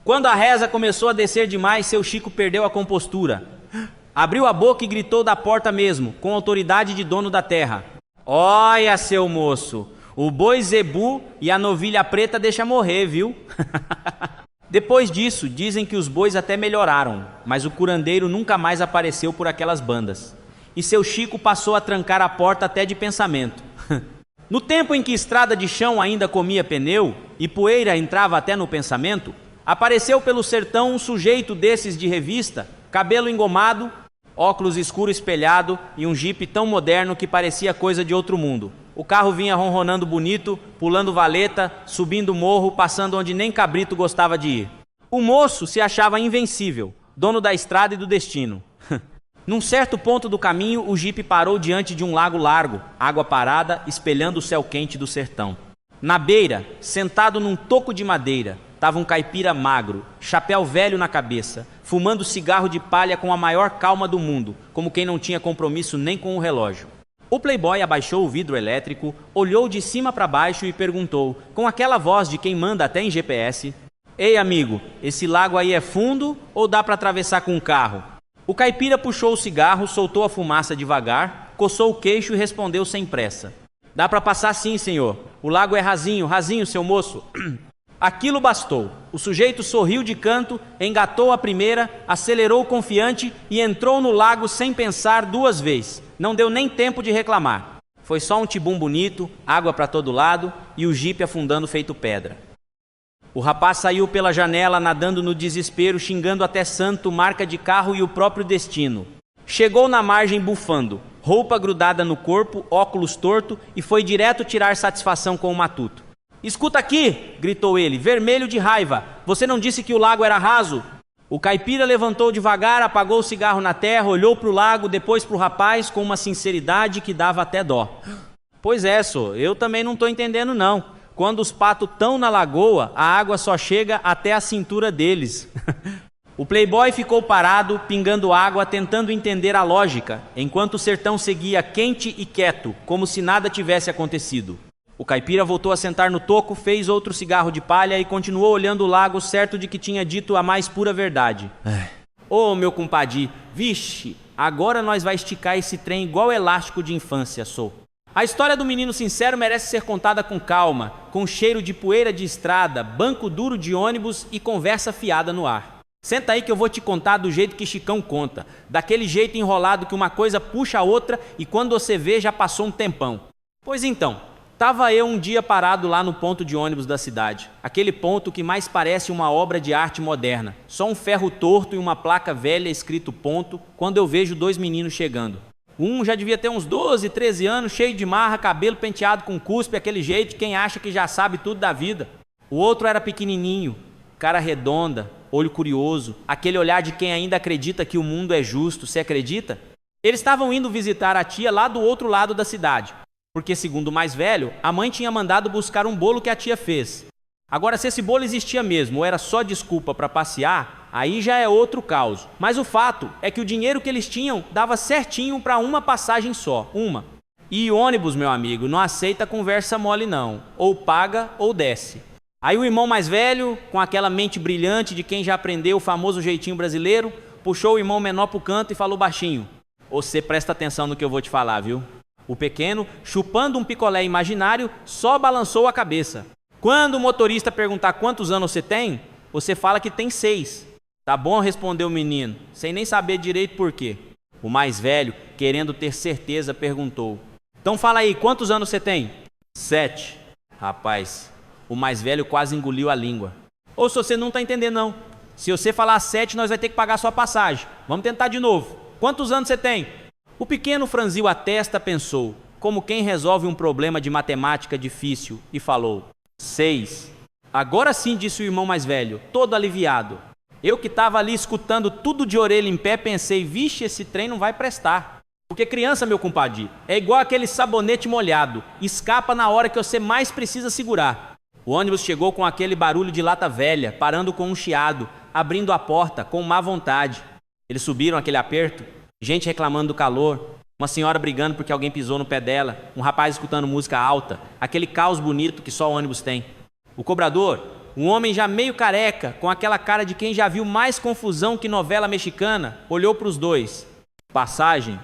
S1: Quando a reza começou a descer demais, seu Chico perdeu a compostura. Abriu a boca e gritou da porta mesmo, com autoridade de dono da terra: olha, seu moço, o boi zebu e a novilha preta deixa morrer, viu? Depois disso, dizem que os bois até melhoraram, mas o curandeiro nunca mais apareceu por aquelas bandas. E seu Chico passou a trancar a porta até de pensamento. No tempo em que estrada de chão ainda comia pneu e poeira entrava até no pensamento, apareceu pelo sertão um sujeito desses de revista, cabelo engomado, óculos escuro espelhado e um jipe tão moderno que parecia coisa de outro mundo. O carro vinha ronronando bonito, pulando valeta, subindo morro, passando onde nem cabrito gostava de ir. O moço se achava invencível, dono da estrada e do destino. Num certo ponto do caminho, o jipe parou diante de um lago largo, água parada, espelhando o céu quente do sertão. Na beira, sentado num toco de madeira, estava um caipira magro, chapéu velho na cabeça, fumando cigarro de palha com a maior calma do mundo, como quem não tinha compromisso nem com o relógio. O playboy abaixou o vidro elétrico, olhou de cima para baixo e perguntou, com aquela voz de quem manda até em GPS: "Ei, amigo, esse lago aí é fundo ou dá para atravessar com um carro?" O caipira puxou o cigarro, soltou a fumaça devagar, coçou o queixo e respondeu sem pressa: "Dá para passar sim, senhor. O lago é rasinho, rasinho, seu moço." Aquilo bastou. O sujeito sorriu de canto, engatou a primeira, acelerou confiante e entrou no lago sem pensar duas vezes. Não deu nem tempo de reclamar. Foi só um tibum bonito, água para todo lado e o jipe afundando feito pedra. O rapaz saiu pela janela nadando no desespero, xingando até santo, marca de carro e o próprio destino. Chegou na margem bufando, roupa grudada no corpo, óculos torto e foi direto tirar satisfação com o matuto. "Escuta aqui!" gritou ele, vermelho de raiva. "Você não disse que o lago era raso?" O caipira levantou devagar, apagou o cigarro na terra, olhou para o lago, depois para o rapaz com uma sinceridade que dava até dó. "Pois é, só, eu também não estou entendendo não. Quando os patos estão na lagoa, a água só chega até a cintura deles." O playboy ficou parado, pingando água, tentando entender a lógica, enquanto o sertão seguia quente e quieto, como se nada tivesse acontecido. O caipira voltou a sentar no toco, fez outro cigarro de palha e continuou olhando o lago, certo de que tinha dito a mais pura verdade. "Ô, meu compadre, vixe, agora nós vai esticar esse trem igual elástico de infância, sou." A história do menino sincero merece ser contada com calma, com cheiro de poeira de estrada, banco duro de ônibus e conversa fiada no ar. Senta aí que eu vou te contar do jeito que Chicão conta, daquele jeito enrolado que uma coisa puxa a outra e quando você vê já passou um tempão. Pois então, tava eu um dia parado lá no ponto de ônibus da cidade, aquele ponto que mais parece uma obra de arte moderna, só um ferro torto e uma placa velha escrito ponto, quando eu vejo dois meninos chegando. Um já devia ter uns 12, 13 anos, cheio de marra, cabelo penteado com cuspe, aquele jeito quem acha que já sabe tudo da vida. O outro era pequenininho, cara redonda, olho curioso, aquele olhar de quem ainda acredita que o mundo é justo. Você acredita? Eles estavam indo visitar a tia lá do outro lado da cidade, porque, segundo o mais velho, a mãe tinha mandado buscar um bolo que a tia fez. Agora, se esse bolo existia mesmo ou era só desculpa para passear, aí já é outro caos. Mas o fato é que o dinheiro que eles tinham dava certinho para uma passagem só, uma. E ônibus, meu amigo, não aceita conversa mole não, ou paga ou desce. Aí o irmão mais velho, com aquela mente brilhante de quem já aprendeu o famoso jeitinho brasileiro, puxou o irmão menor pro canto e falou baixinho: "Você presta atenção no que eu vou te falar, viu?" O pequeno, chupando um picolé imaginário, só balançou a cabeça. "Quando o motorista perguntar quantos anos você tem, você fala que tem 6. "Tá bom", respondeu o menino, sem nem saber direito por quê. O mais velho, querendo ter certeza, perguntou: "Então fala aí, quantos anos você tem?" 7. Rapaz, o mais velho quase engoliu a língua. "Ou se você não tá entendendo não. Se você falar 7, nós vai ter que pagar sua passagem. Vamos tentar de novo. Quantos anos você tem?" O pequeno franziu a testa, pensou, como quem resolve um problema de matemática difícil, e falou: 6. "Agora sim", disse o irmão mais velho, todo aliviado. Eu que estava ali escutando tudo de orelha em pé, pensei: vixe, esse trem não vai prestar. Porque criança, meu compadre, é igual aquele sabonete molhado, escapa na hora que você mais precisa segurar. O ônibus chegou com aquele barulho de lata velha, parando com um chiado, abrindo a porta com má vontade. Eles subiram aquele aperto, gente reclamando do calor, uma senhora brigando porque alguém pisou no pé dela, um rapaz escutando música alta, aquele caos bonito que só o ônibus tem. O cobrador, um homem já meio careca, com aquela cara de quem já viu mais confusão que novela mexicana, olhou para os dois. "Passagem?"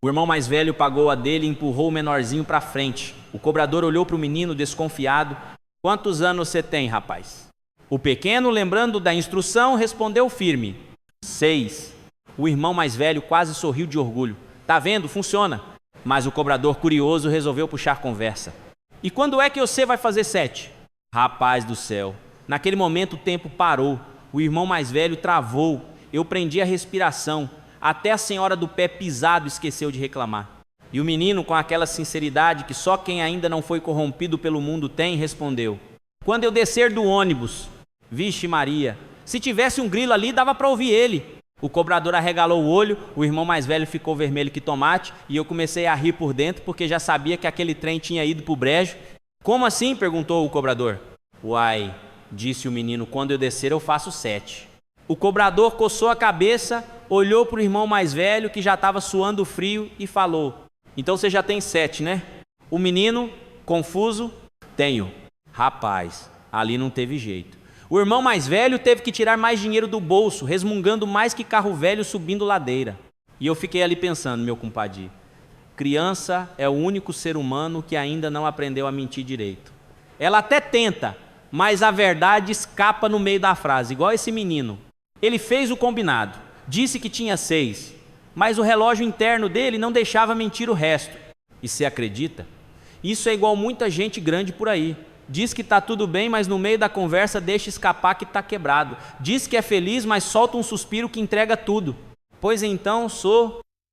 S1: O irmão mais velho pagou a dele e empurrou o menorzinho para frente. O cobrador olhou para o menino desconfiado. "Quantos anos você tem, rapaz?" O pequeno, lembrando da instrução, respondeu firme: 6. O irmão mais velho quase sorriu de orgulho. "Tá vendo? Funciona." Mas o cobrador, curioso, resolveu puxar conversa. "E quando é que você vai fazer 7? Rapaz do céu. Naquele momento o tempo parou. O irmão mais velho travou. Eu prendi a respiração. Até a senhora do pé pisado esqueceu de reclamar. E o menino, com aquela sinceridade que só quem ainda não foi corrompido pelo mundo tem, respondeu: "Quando eu descer do ônibus." Vixe Maria, se tivesse um grilo ali, dava para ouvir ele. O cobrador arregalou o olho, o irmão mais velho ficou vermelho que tomate e eu comecei a rir por dentro porque já sabia que aquele trem tinha ido pro brejo. Como assim? Perguntou o cobrador. Uai, disse o menino, quando eu descer eu faço 7. O cobrador coçou a cabeça, olhou para o irmão mais velho, que já estava suando frio, e falou: então você já tem 7, né? O menino, confuso: tenho. Rapaz, ali não teve jeito. O irmão mais velho teve que tirar mais dinheiro do bolso, resmungando mais que carro velho subindo ladeira. E eu fiquei ali pensando, meu compadre, criança é o único ser humano que ainda não aprendeu a mentir direito. Ela até tenta, mas a verdade escapa no meio da frase, igual esse menino. Ele fez o combinado, disse que tinha 6, mas o relógio interno dele não deixava mentir o resto. E você acredita? Isso é igual muita gente grande por aí. Diz que está tudo bem, mas no meio da conversa deixa escapar que está quebrado. Diz que é feliz, mas solta um suspiro que entrega tudo. Pois então,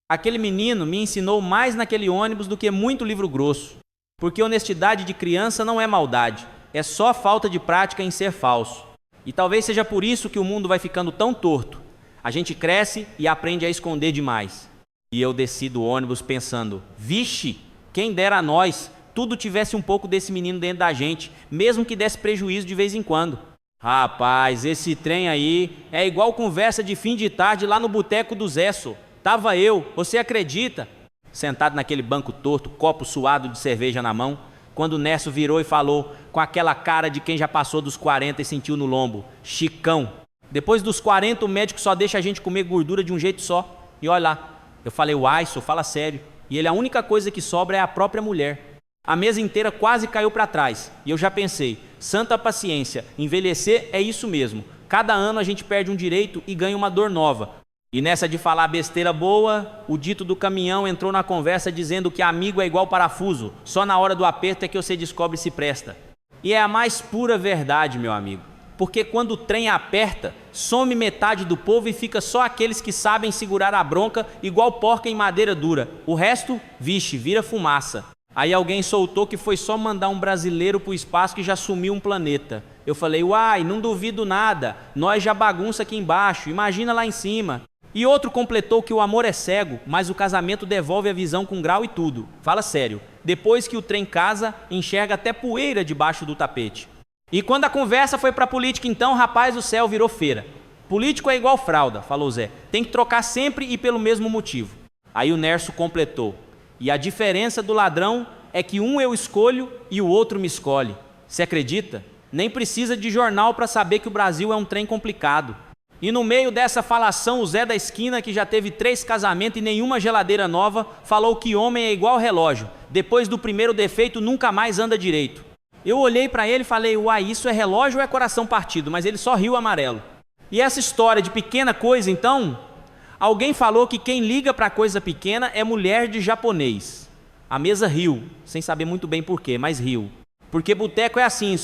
S1: aquele menino me ensinou mais naquele ônibus do que muito livro grosso. Porque honestidade de criança não é maldade, é só falta de prática em ser falso. E talvez seja por isso que o mundo vai ficando tão torto. A gente cresce e aprende a esconder demais. E eu desci do ônibus pensando, vixe, quem dera a nós tudo tivesse um pouco desse menino dentro da gente, mesmo que desse prejuízo de vez em quando. Rapaz, esse trem aí é igual conversa de fim de tarde lá no boteco do Zesso. Tava eu, você acredita? Sentado naquele banco torto, copo suado de cerveja na mão, quando o Nerso virou e falou, com aquela cara de quem já passou dos 40 e sentiu no lombo: Chicão, depois dos 40 o médico só deixa a gente comer gordura de um jeito só. E olha lá, eu falei, uai, só fala sério. E ele, a única coisa que sobra é a própria mulher. A mesa inteira quase caiu para trás. E eu já pensei, santa paciência, envelhecer é isso mesmo. Cada ano a gente perde um direito e ganha uma dor nova. E nessa de falar besteira boa, o dito do caminhão entrou na conversa dizendo que amigo é igual parafuso, só na hora do aperto é que você descobre se presta. E é a mais pura verdade, meu amigo. Porque quando o trem aperta, some metade do povo e fica só aqueles que sabem segurar a bronca igual porca em madeira dura. O resto, vixe, vira fumaça. Aí alguém soltou que foi só mandar um brasileiro pro espaço que já sumiu um planeta. Eu falei, uai, não duvido nada, nós já bagunça aqui embaixo, imagina lá em cima. E outro completou que o amor é cego, mas o casamento devolve a visão com grau e tudo. Fala sério, depois que o trem casa, enxerga até poeira debaixo do tapete. E quando a conversa foi pra política então, rapaz, o céu virou feira. Político é igual fralda, falou Zé, tem que trocar sempre e pelo mesmo motivo. Aí o Nerso completou. E a diferença do ladrão é que um eu escolho e o outro me escolhe. Você acredita? Nem precisa de jornal para saber que o Brasil é um trem complicado. E no meio dessa falação, o Zé da esquina, que já teve 3 casamentos e nenhuma geladeira nova, falou que homem é igual relógio. Depois do primeiro defeito, nunca mais anda direito. Eu olhei para ele e falei, uai, isso é relógio ou é coração partido? Mas ele só riu amarelo. E essa história de pequena coisa, então... Alguém falou que quem liga para coisa pequena é mulher de japonês. A mesa riu, sem saber muito bem por quê, mas riu. Porque boteco é assim,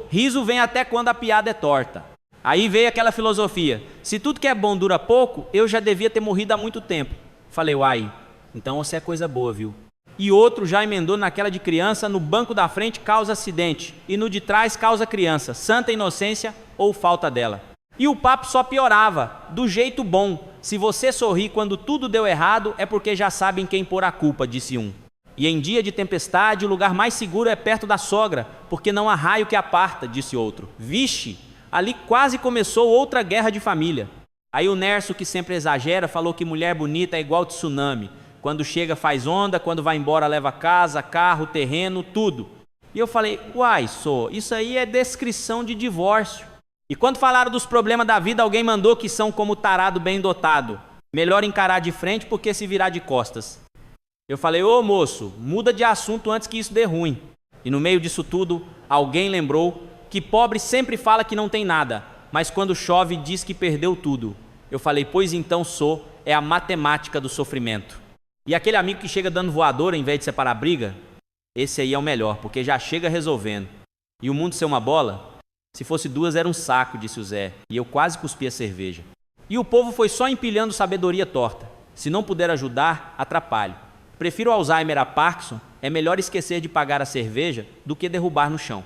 S1: riso vem até quando a piada é torta. Aí veio aquela filosofia, se tudo que é bom dura pouco, eu já devia ter morrido há muito tempo. Falei, uai, então você é coisa boa, viu? E outro já emendou naquela de criança, no banco da frente causa acidente, e no de trás causa criança, santa inocência ou falta dela. E o papo só piorava, do jeito bom. Se você sorri quando tudo deu errado, é porque já sabem quem pôr a culpa, disse um. E em dia de tempestade, o lugar mais seguro é perto da sogra, porque não há raio que aparta, disse outro. Vixe, ali quase começou outra guerra de família. Aí o Nerso, que sempre exagera, falou que mulher bonita é igual tsunami. Quando chega faz onda, quando vai embora leva casa, carro, terreno, tudo. E eu falei, uai, isso aí é descrição de divórcio. E quando falaram dos problemas da vida, alguém mandou que são como tarado bem dotado. Melhor encarar de frente porque se virar de costas. Eu falei, ô moço, muda de assunto antes que isso dê ruim. E no meio disso tudo, alguém lembrou que pobre sempre fala que não tem nada, mas quando chove diz que perdeu tudo. Eu falei, pois então é a matemática do sofrimento. E aquele amigo que chega dando voadora em vez de separar briga, esse aí é o melhor, porque já chega resolvendo. E o mundo ser uma bola? Se fosse 2 era um saco, disse o Zé, e eu quase cuspi a cerveja. E o povo foi só empilhando sabedoria torta. Se não puder ajudar, atrapalhe. Prefiro Alzheimer a Parkinson, é melhor esquecer de pagar a cerveja do que derrubar no chão.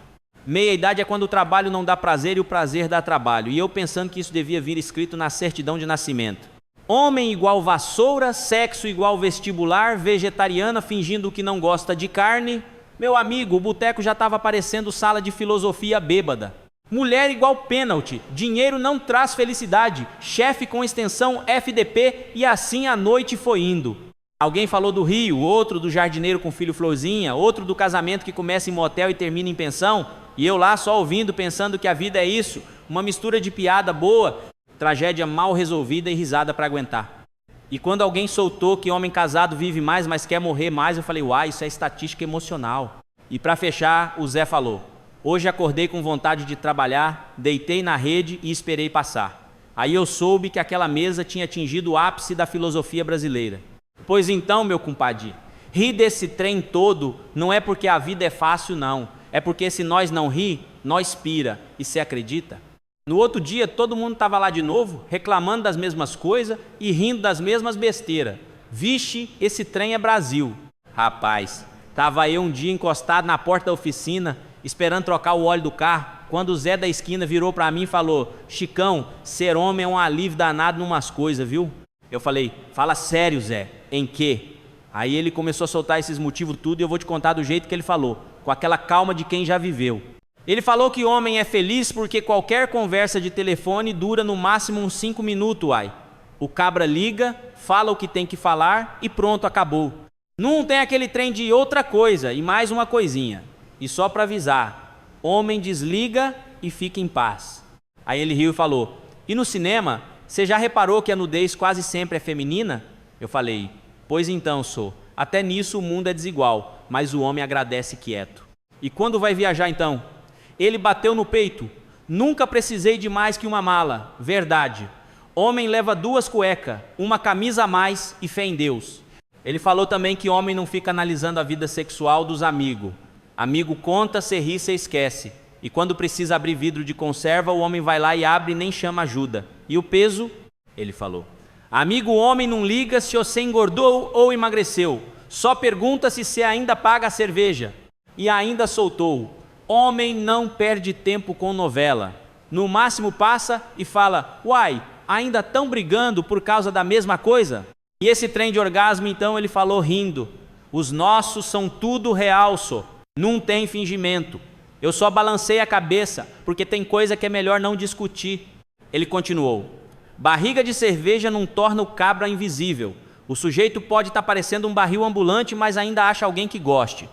S1: Meia-idade é quando o trabalho não dá prazer e o prazer dá trabalho, e eu pensando que isso devia vir escrito na certidão de nascimento. Homem igual vassoura, sexo igual vestibular, vegetariana fingindo que não gosta de carne, Meu amigo, o boteco já estava parecendo sala de filosofia bêbada. Mulher igual pênalti, dinheiro não traz felicidade, chefe com extensão FDP e assim a noite foi indo. Alguém falou do Rio, outro do jardineiro com filho florzinha, outro do casamento que começa em motel e termina em pensão, e eu lá só ouvindo, pensando que a vida é isso, uma mistura de piada boa, tragédia mal resolvida e risada para aguentar. E quando alguém soltou que homem casado vive mais, mas quer morrer mais, eu falei, uai, isso é estatística emocional. E para fechar, o Zé falou, hoje acordei com vontade de trabalhar, deitei na rede e esperei passar. Aí eu soube que aquela mesa tinha atingido o ápice da filosofia brasileira. Pois então, meu compadre, rir desse trem todo não é porque a vida é fácil, não. É porque se nós não rir, nós pira. E você acredita? No outro dia, todo mundo estava lá de novo, reclamando das mesmas coisas e rindo das mesmas besteiras. Vixe, esse trem é Brasil. Rapaz, estava eu um dia encostado na porta da oficina, esperando trocar o óleo do carro, quando o Zé da esquina virou para mim e falou, Chicão, ser homem é um alívio danado numas coisas, viu? Eu falei, fala sério, Zé, em quê? Aí ele começou a soltar esses motivos tudo e eu vou te contar do jeito que ele falou, com aquela calma de quem já viveu. Ele falou que homem é feliz porque qualquer conversa de telefone dura no máximo uns 5 minutos, uai. O cabra liga, fala o que tem que falar e pronto, acabou. Não tem aquele trem de outra coisa e mais uma coisinha. E só para avisar, homem desliga e fica em paz. Aí ele riu e falou, e no cinema, você já reparou que a nudez quase sempre é feminina? Eu falei, pois então, sou. Até nisso o mundo é desigual, mas o homem agradece quieto. E quando vai viajar então? Ele bateu no peito. Nunca precisei de mais que uma mala. Verdade. Homem leva 2 cuecas, uma camisa a mais e fé em Deus. Ele falou também que homem não fica analisando a vida sexual dos amigos. Amigo conta, cê ri, cê esquece. E quando precisa abrir vidro de conserva, o homem vai lá e abre e nem chama ajuda. E o peso? Ele falou. Amigo homem não liga se você engordou ou emagreceu. Só pergunta se você ainda paga a cerveja. E ainda soltou. Homem não perde tempo com novela. No máximo passa e fala, uai, ainda estão brigando por causa da mesma coisa? E esse trem de orgasmo, então, ele falou rindo. Os nossos são tudo real, só. Não tem fingimento. Eu só balancei a cabeça, porque tem coisa que é melhor não discutir. Ele continuou. Barriga de cerveja não torna o cabra invisível. O sujeito pode estar parecendo um barril ambulante, mas ainda acha alguém que goste.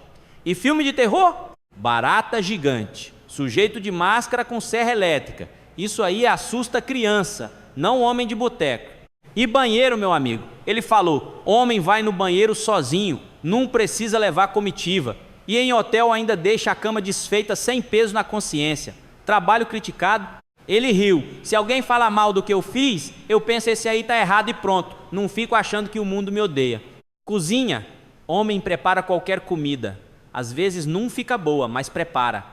S1: E filme de terror? Barata gigante, sujeito de máscara com serra elétrica. Isso aí assusta criança, não homem de boteco. E banheiro, meu amigo? Ele falou, homem vai no banheiro sozinho, não precisa levar comitiva. E em hotel ainda deixa a cama desfeita sem peso na consciência. Trabalho criticado? Ele riu. Se alguém fala mal do que eu fiz, eu penso esse aí tá errado e pronto. Não fico achando que o mundo me odeia. Cozinha? Homem prepara qualquer comida. Às vezes não fica boa, mas prepara.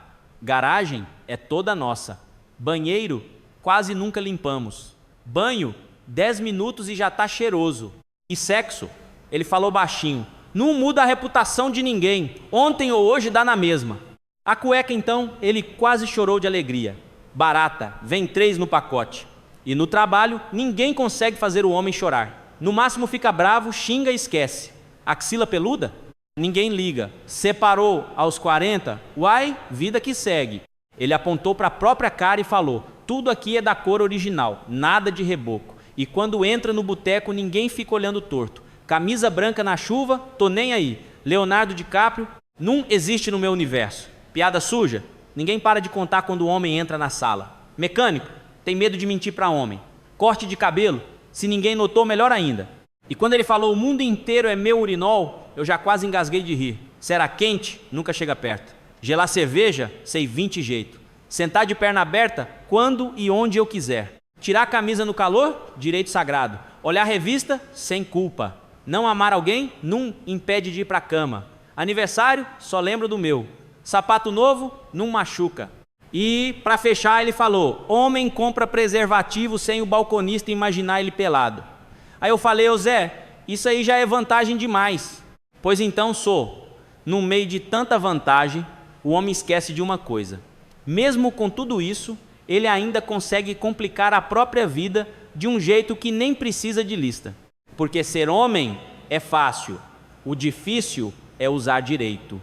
S1: Garagem é toda nossa. Banheiro, quase nunca limpamos. Banho, 10 minutos e já tá cheiroso. E sexo? Ele falou baixinho. Não muda a reputação de ninguém. Ontem ou hoje dá na mesma. A cueca então, ele quase chorou de alegria. Barata, vem 3 no pacote. E no trabalho, ninguém consegue fazer o homem chorar. No máximo fica bravo, xinga e esquece. Axila peluda? Ninguém liga. Separou aos 40? Uai, vida que segue. Ele apontou para a própria cara e falou, tudo aqui é da cor original, nada de reboco. E quando entra no boteco, ninguém fica olhando torto. Camisa branca na chuva, tô nem aí. Leonardo DiCaprio, não existe no meu universo. Piada suja? Ninguém para de contar quando o homem entra na sala. Mecânico? Tem medo de mentir para homem. Corte de cabelo? Se ninguém notou, melhor ainda. E quando ele falou, o mundo inteiro é meu urinol, eu já quase engasguei de rir. Será quente? Nunca chega perto. Gelar cerveja? Sei 20 jeitos. Sentar de perna aberta? Quando e onde eu quiser. Tirar a camisa no calor? Direito sagrado. Olhar revista? Sem culpa. Não amar alguém? Não impede de ir para a cama. Aniversário? Só lembro do meu. Sapato novo? Não machuca. E, para fechar, ele falou, homem compra preservativo sem o balconista imaginar ele pelado. Aí eu falei, ô Zé, isso aí já é vantagem demais. Pois então sou. No meio de tanta vantagem, o homem esquece de uma coisa. Mesmo com tudo isso, ele ainda consegue complicar a própria vida de um jeito que nem precisa de lista. Porque ser homem é fácil, o difícil é usar direito.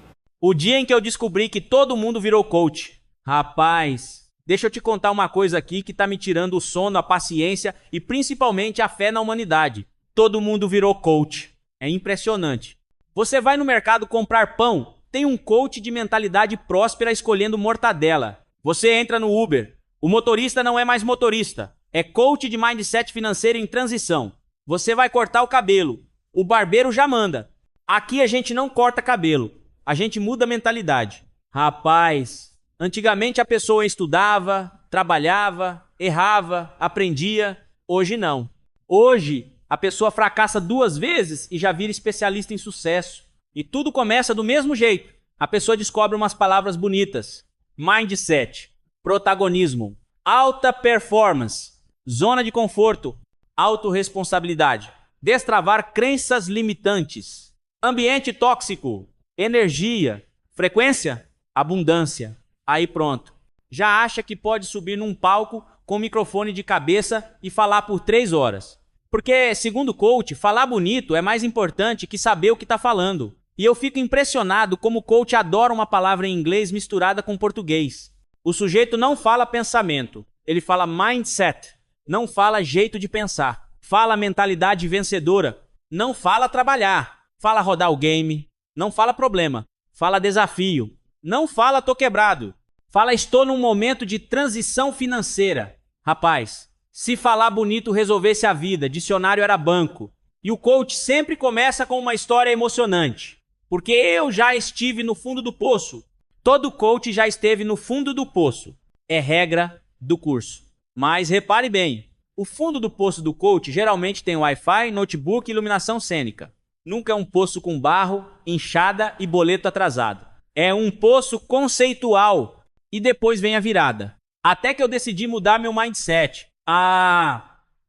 S1: O dia em que eu descobri que todo mundo virou coach. Rapaz, deixa eu te contar uma coisa aqui que tá me tirando o sono, a paciência e principalmente a fé na humanidade. Todo mundo virou coach. É impressionante. Você vai no mercado comprar pão, tem um coach de mentalidade próspera escolhendo mortadela. Você entra no Uber, o motorista não é mais motorista, é coach de mindset financeiro em transição. Você vai cortar o cabelo, o barbeiro já manda. Aqui a gente não corta cabelo, a gente muda a mentalidade. Rapaz, antigamente a pessoa estudava, trabalhava, errava, aprendia. Hoje não. Hoje a pessoa fracassa 2 vezes e já vira especialista em sucesso. E tudo começa do mesmo jeito. A pessoa descobre umas palavras bonitas. Mindset, protagonismo, alta performance, zona de conforto, autorresponsabilidade, destravar crenças limitantes, ambiente tóxico, energia, frequência, abundância. Aí pronto. Já acha que pode subir num palco com microfone de cabeça e falar por 3 horas. Porque, segundo o coach, falar bonito é mais importante que saber o que está falando. E eu fico impressionado como o coach adora uma palavra em inglês misturada com português. O sujeito não fala pensamento, ele fala mindset. Não fala jeito de pensar. Fala mentalidade vencedora. Não fala trabalhar. Fala rodar o game. Não fala problema. Fala desafio. Não fala tô quebrado. Fala estou num momento de transição financeira. Rapaz, se falar bonito resolvesse a vida, dicionário era banco. E o coach sempre começa com uma história emocionante. Porque eu já estive no fundo do poço. Todo coach já esteve no fundo do poço. É regra do curso. Mas repare bem, o fundo do poço do coach geralmente tem Wi-Fi, notebook e iluminação cênica. Nunca é um poço com barro, enxada e boleto atrasado. É um poço conceitual. E depois vem a virada. Até que eu decidi mudar meu mindset.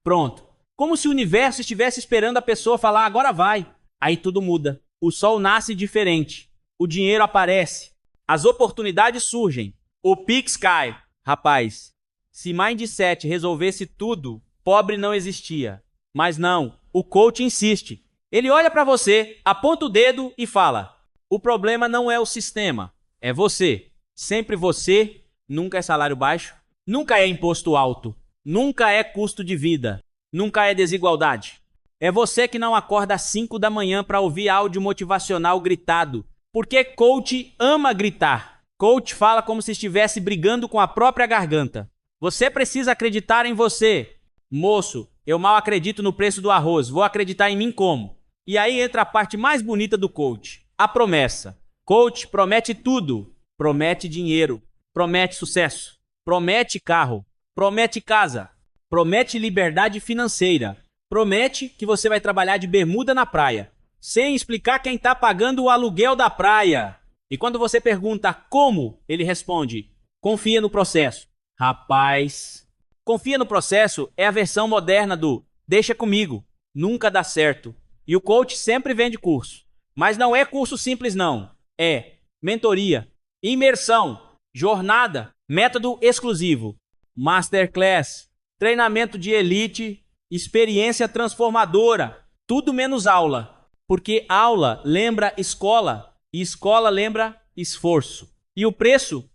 S1: Pronto. Como se o universo estivesse esperando a pessoa falar, agora vai. Aí tudo muda. O sol nasce diferente. O dinheiro aparece. As oportunidades surgem. O Pix cai. Rapaz, se mindset resolvesse tudo, pobre não existia. Mas não, o coach insiste. Ele olha para você, aponta o dedo e fala: o problema não é o sistema, é você. Sempre você, nunca é salário baixo, nunca é imposto alto, nunca é custo de vida, nunca é desigualdade. É você que não acorda às 5 da manhã para ouvir áudio motivacional gritado. Porque coach ama gritar. Coach fala como se estivesse brigando com a própria garganta. Você precisa acreditar em você. Moço, eu mal acredito no preço do arroz, vou acreditar em mim como? E aí entra a parte mais bonita do coach, a promessa. Coach promete tudo. Promete dinheiro, promete sucesso, promete carro, promete casa, promete liberdade financeira, promete que você vai trabalhar de bermuda na praia, sem explicar quem está pagando o aluguel da praia. E quando você pergunta como, ele responde: confia no processo. Rapaz, confia no processo é a versão moderna do deixa comigo, nunca dá certo. E o coach sempre vende curso. Mas não é curso simples não, é mentoria, imersão, jornada, método exclusivo, masterclass, treinamento de elite, experiência transformadora, tudo menos aula. Porque aula lembra escola e escola lembra esforço. E o preço?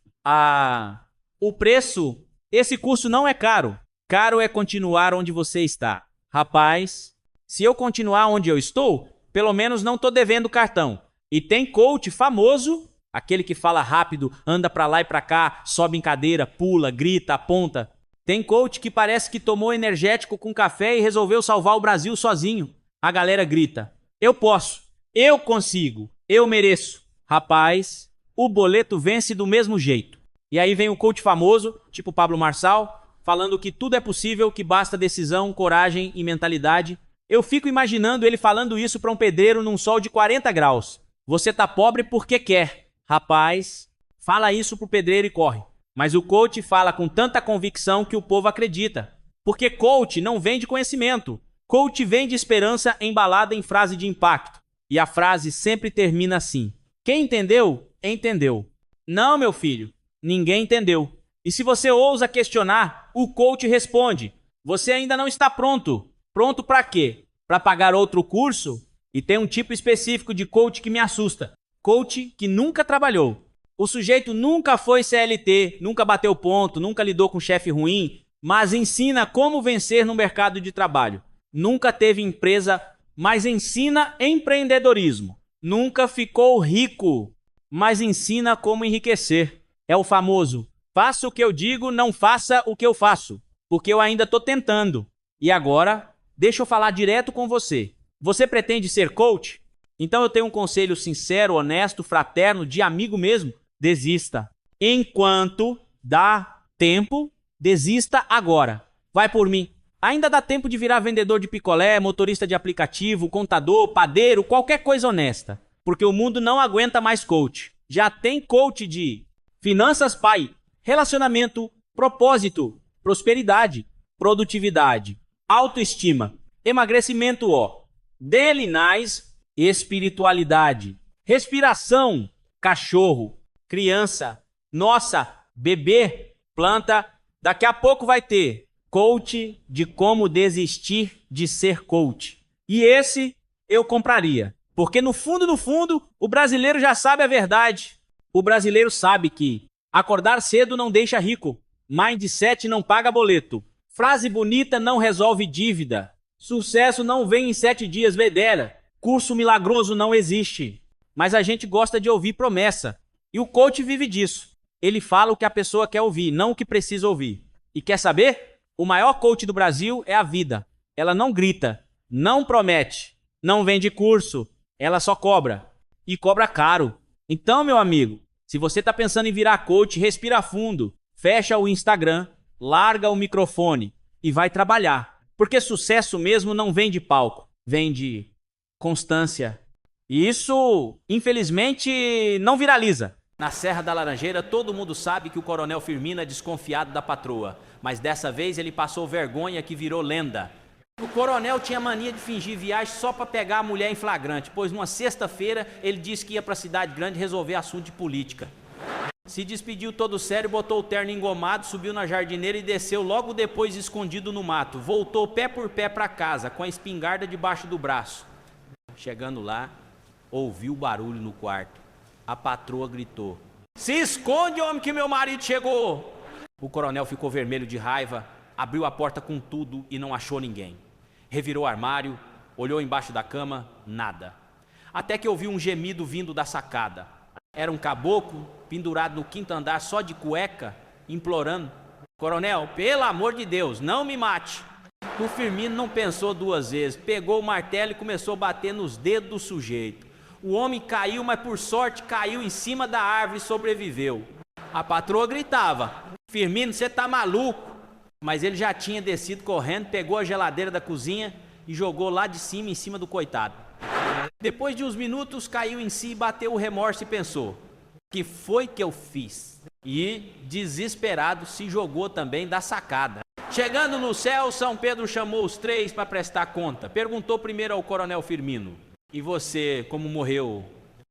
S1: Esse curso não é caro. Caro é continuar onde você está. Rapaz, se eu continuar onde eu estou, pelo menos não estou devendo cartão. E tem coach famoso, aquele que fala rápido, anda pra lá e pra cá, sobe em cadeira, pula, grita, aponta. Tem coach que parece que tomou energético com café e resolveu salvar o Brasil sozinho. A galera grita: eu posso, eu consigo, eu mereço. Rapaz, o boleto vence do mesmo jeito. E aí vem o coach famoso, tipo Pablo Marçal, falando que tudo é possível, que basta decisão, coragem e mentalidade. Eu fico imaginando ele falando isso para um pedreiro num sol de 40 graus. Você tá pobre porque quer. Rapaz, fala isso pro pedreiro e corre. Mas o coach fala com tanta convicção que o povo acredita. Porque coach não vende conhecimento. Coach vende esperança embalada em frase de impacto. E a frase sempre termina assim: quem entendeu, entendeu. Não, meu filho, ninguém entendeu. E se você ousa questionar, o coach responde: você ainda não está pronto. Pronto para quê? Para pagar outro curso? E tem um tipo específico de coach que me assusta. Coach que nunca trabalhou. O sujeito nunca foi CLT, nunca bateu ponto, nunca lidou com chefe ruim, mas ensina como vencer no mercado de trabalho. Nunca teve empresa, mas ensina empreendedorismo. Nunca ficou rico, mas ensina como enriquecer. É o famoso, faça o que eu digo, não faça o que eu faço, porque eu ainda estou tentando. E agora, deixa eu falar direto com você. Você pretende ser coach? Então eu tenho um conselho sincero, honesto, fraterno, de amigo mesmo. Desista. Enquanto dá tempo, desista agora. Vai por mim. Ainda dá tempo de virar vendedor de picolé, motorista de aplicativo, contador, padeiro, qualquer coisa honesta. Porque o mundo não aguenta mais coach. Já tem coach de finanças pai, relacionamento, propósito, prosperidade, produtividade, autoestima, emagrecimento delinais, espiritualidade, respiração, cachorro, criança, nossa, bebê, planta. Daqui a pouco vai ter coach de como desistir de ser coach. E esse eu compraria. Porque no fundo, o brasileiro já sabe a verdade. O brasileiro sabe que acordar cedo não deixa rico. Mindset não paga boleto. Frase bonita não resolve dívida. Sucesso não vem em 7 dias, vedera. Curso milagroso não existe. Mas a gente gosta de ouvir promessa. E o coach vive disso. Ele fala o que a pessoa quer ouvir, não o que precisa ouvir. E quer saber? O maior coach do Brasil é a vida. Ela não grita, não promete, não vende curso. Ela só cobra. E cobra caro. Então, meu amigo, se você está pensando em virar coach, respira fundo. Fecha o Instagram, larga o microfone e vai trabalhar. Porque sucesso mesmo não vem de palco, vem de constância. E isso, infelizmente, não viraliza. Na Serra da Laranjeira, todo mundo sabe que o Coronel Firmino é desconfiado da patroa. Mas dessa vez ele passou vergonha que virou lenda. O coronel tinha mania de fingir viagem só para pegar a mulher em flagrante, pois numa sexta-feira ele disse que ia para a cidade grande resolver assunto de política. Se despediu todo sério, botou o terno engomado, subiu na jardineira e desceu logo depois escondido no mato. Voltou pé por pé para casa, com a espingarda debaixo do braço. Chegando lá, ouviu barulho no quarto. A patroa gritou: "Se esconde, homem, que meu marido chegou!" O coronel ficou vermelho de raiva, abriu a porta com tudo e não achou ninguém. Revirou o armário, olhou embaixo da cama, nada. Até que ouviu um gemido vindo da sacada. Era um caboclo pendurado no 5º andar só de cueca, implorando: "Coronel, pelo amor de Deus, não me mate." O Firmino não pensou 2 vezes, pegou o martelo e começou a bater nos dedos do sujeito. O homem caiu, mas por sorte caiu em cima da árvore e sobreviveu. A patroa gritava: "Firmino, você tá maluco?" Mas ele já tinha descido correndo, pegou a geladeira da cozinha e jogou lá de cima em cima do coitado. Depois de uns minutos caiu em si, bateu o remorso e pensou: "Que foi que eu fiz?" E, desesperado, se jogou também da sacada. Chegando no céu, São Pedro chamou os 3 para prestar conta. Perguntou primeiro ao coronel Firmino: "E você, como morreu?"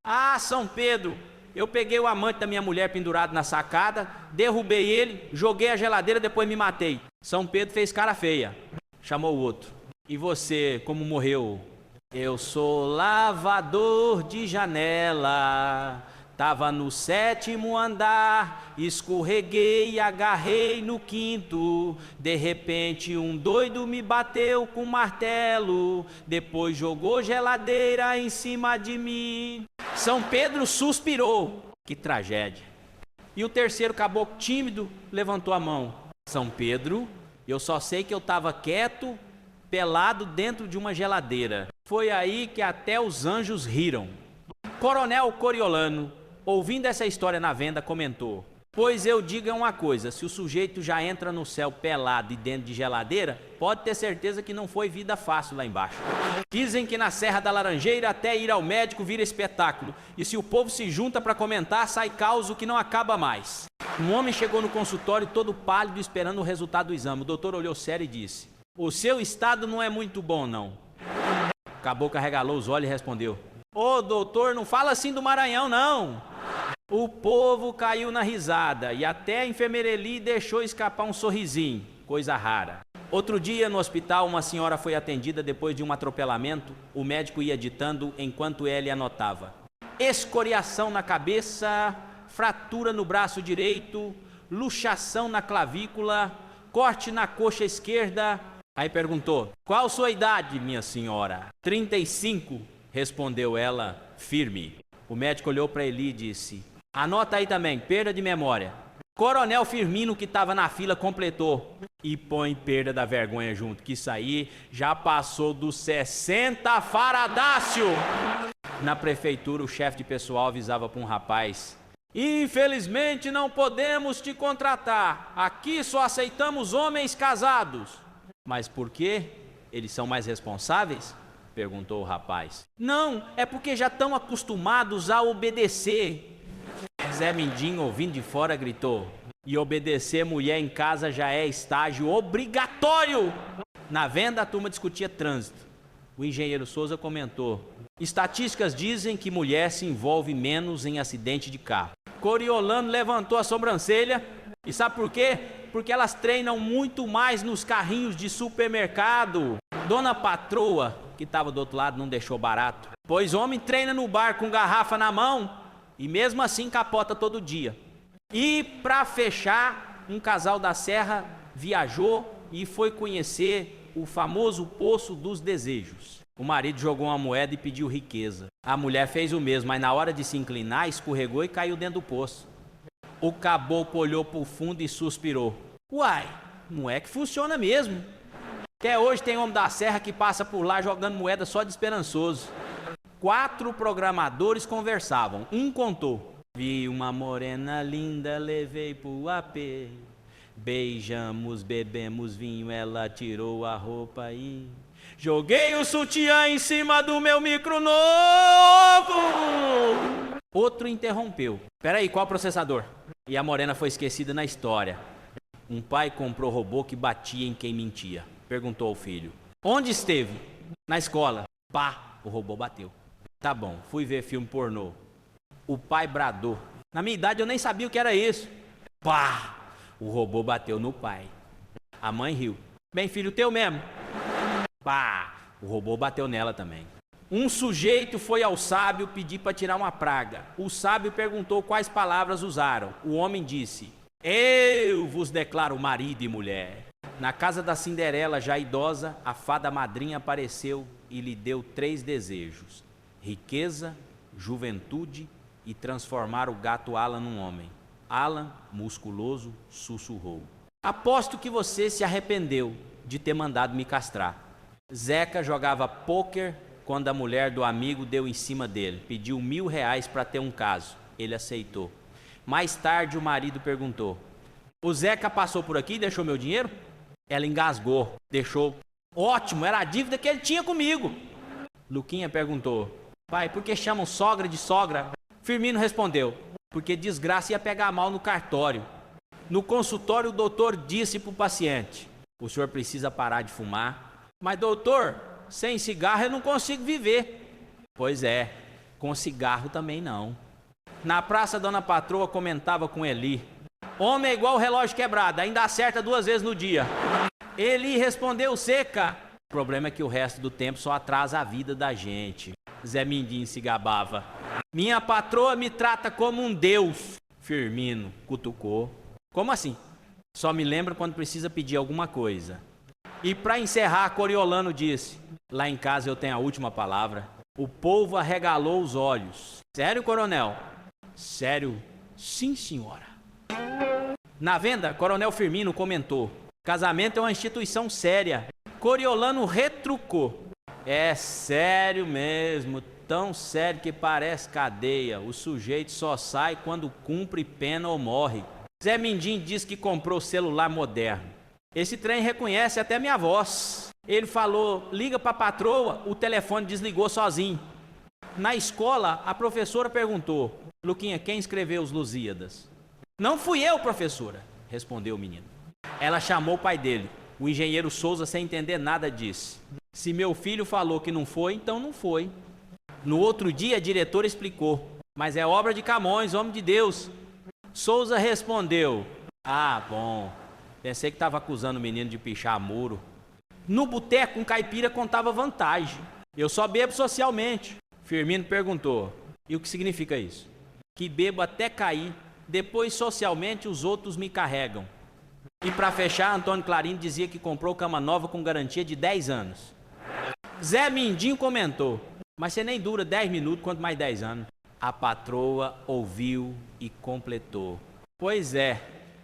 S1: "Ah, São Pedro, eu peguei o amante da minha mulher pendurado na sacada, derrubei ele, joguei a geladeira, depois me matei." São Pedro fez cara feia. Chamou o outro: "E você, como morreu?" "Eu sou lavador de janela. Tava no 7º andar, escorreguei e agarrei no 5º. De repente um doido me bateu com martelo, depois jogou geladeira em cima de mim." São Pedro suspirou. Que tragédia. E o terceiro caboclo tímido levantou a mão: "São Pedro, eu só sei que eu estava quieto, pelado dentro de uma geladeira. Foi aí que até os anjos riram." Coronel Coriolano, ouvindo essa história na venda, comentou: "Pois eu digo uma coisa, se o sujeito já entra no céu pelado e dentro de geladeira, pode ter certeza que não foi vida fácil lá embaixo." Dizem que na Serra da Laranjeira até ir ao médico vira espetáculo, e se o povo se junta para comentar, sai caos que não acaba mais. Um homem chegou no consultório todo pálido esperando o resultado do exame. O doutor olhou sério e disse: "O seu estado não é muito bom, não." O caboclo arregalou os olhos e respondeu: "Ô doutor, não fala assim do Maranhão, não." O povo caiu na risada e até a enfermeira Eli deixou escapar um sorrisinho, coisa rara. Outro dia, no hospital, uma senhora foi atendida depois de um atropelamento. O médico ia ditando enquanto ele anotava: escoriação na cabeça, fratura no braço direito, luxação na clavícula, corte na coxa esquerda. Aí perguntou: qual sua idade, minha senhora? 35, respondeu ela, firme. O médico olhou para Eli e disse: anota aí também, perda de memória. Coronel Firmino, que estava na fila, completou: e põe perda da vergonha junto, que isso aí já passou dos 60 faradácio. Na prefeitura, o chefe de pessoal avisava para um rapaz: infelizmente não podemos te contratar, aqui só aceitamos homens casados. Mas por quê? Eles são mais responsáveis? Perguntou o rapaz. Não, é porque já estão acostumados a obedecer. Zé Mindinho, ouvindo de fora, gritou: e obedecer mulher em casa já é estágio obrigatório. Na venda, a turma discutia trânsito. O engenheiro Souza comentou: estatísticas dizem que mulher se envolve menos em acidente de carro. Coriolano levantou a sobrancelha. E sabe por quê? Porque elas treinam muito mais nos carrinhos de supermercado. Dona Patroa, que estava do outro lado, não deixou barato. Pois homem treina no bar com garrafa na mão e mesmo assim capota todo dia. E para fechar, um casal da Serra viajou e foi conhecer o famoso Poço dos Desejos. O marido jogou uma moeda e pediu riqueza. A mulher fez o mesmo, mas na hora de se inclinar, escorregou e caiu dentro do poço. O caboclo olhou para o fundo e suspirou: uai, não é que funciona mesmo. Até hoje tem homem da Serra que passa por lá jogando moeda só de esperançoso. 4 programadores conversavam. Um contou: vi uma morena linda, levei pro AP. Beijamos, bebemos vinho, ela tirou a roupa e joguei o sutiã em cima do meu micro novo. Outro interrompeu: peraí, qual processador? E a morena foi esquecida na história. Um pai comprou robô que batia em quem mentia. Perguntou ao filho: onde esteve? Na escola. Pá, o robô bateu. Tá bom, fui ver filme pornô. O pai bradou: na minha idade eu nem sabia o que era isso. Pá, o robô bateu no pai. A mãe riu: bem, filho teu mesmo. Pá, o robô bateu nela também. Um sujeito foi ao sábio pedir para tirar uma praga. O sábio perguntou quais palavras usaram. O homem disse: eu vos declaro marido e mulher. Na casa da Cinderela, já idosa, a fada madrinha apareceu e lhe deu 3 desejos: riqueza, juventude e transformar o gato Alan num homem. Alan, musculoso, sussurrou: aposto que você se arrependeu de ter mandado me castrar. Zeca jogava pôquer quando a mulher do amigo deu em cima dele. Pediu R$1.000 para ter um caso. Ele aceitou. Mais tarde o marido perguntou: o Zeca passou por aqui e deixou meu dinheiro? Ela engasgou. Deixou. Ótimo, era a dívida que ele tinha comigo. Luquinha perguntou: pai, por que chamam sogra de sogra? Firmino respondeu: porque desgraça ia pegar mal no cartório. No consultório o doutor disse para o paciente: o senhor precisa parar de fumar. Mas doutor, sem cigarro eu não consigo viver. Pois é, com cigarro também não. Na praça, Dona Patroa comentava com Eli: homem é igual relógio quebrado, ainda acerta 2 vezes no dia. Eli respondeu seca: o problema é que o resto do tempo só atrasa a vida da gente. Zé Mindinho se gabava: minha patroa me trata como um deus. Firmino cutucou: como assim? Só me lembra quando precisa pedir alguma coisa. E para encerrar, Coriolano disse: lá em casa eu tenho a última palavra. O povo arregalou os olhos. Sério, coronel? Sério, sim, senhora. Na venda, Coronel Firmino comentou: casamento é uma instituição séria. Coriolano retrucou: é sério mesmo, tão sério que parece cadeia. O sujeito só sai quando cumpre pena ou morre. Zé Mindinho disse que comprou celular moderno. Esse trem reconhece até minha voz. Ele falou: liga para a patroa, o telefone desligou sozinho. Na escola, a professora perguntou: Luquinha, quem escreveu os Lusíadas? Não fui eu, professora, respondeu o menino. Ela chamou o pai dele. O engenheiro Souza, sem entender nada, disse: se meu filho falou que não foi, então não foi. No outro dia, a diretora explicou: mas é obra de Camões, homem de Deus. Souza respondeu: ah, bom, pensei que estava acusando o menino de pichar muro. No boteco, um caipira contava vantagem: eu só bebo socialmente. Firmino perguntou: E o que significa isso? Que bebo até cair, depois socialmente os outros me carregam. E para fechar, Antônio Clarindo dizia que comprou cama nova com garantia de 10 anos. Zé Mindinho comentou, mas você nem dura 10 minutos, quanto mais 10 anos. A patroa ouviu e completou. Pois é,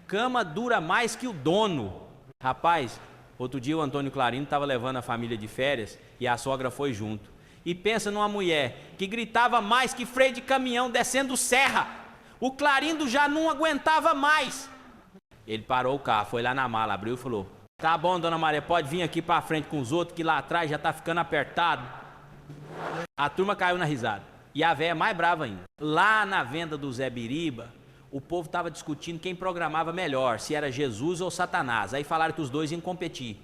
S1: cama dura mais que o dono. Rapaz, outro dia o Antônio Clarindo estava levando a família de férias e a sogra foi junto. E pensa numa mulher que gritava mais que freio de caminhão descendo serra. O Clarindo já não aguentava mais. Ele parou o carro, foi lá na mala, abriu e falou: tá bom, dona Maria, pode vir aqui para frente com os outros, que lá atrás já tá ficando apertado. A turma caiu na risada. E a véia mais brava ainda. Lá na venda do Zé Biriba, o povo estava discutindo quem programava melhor, se era Jesus ou Satanás. Aí falaram que os dois iam competir.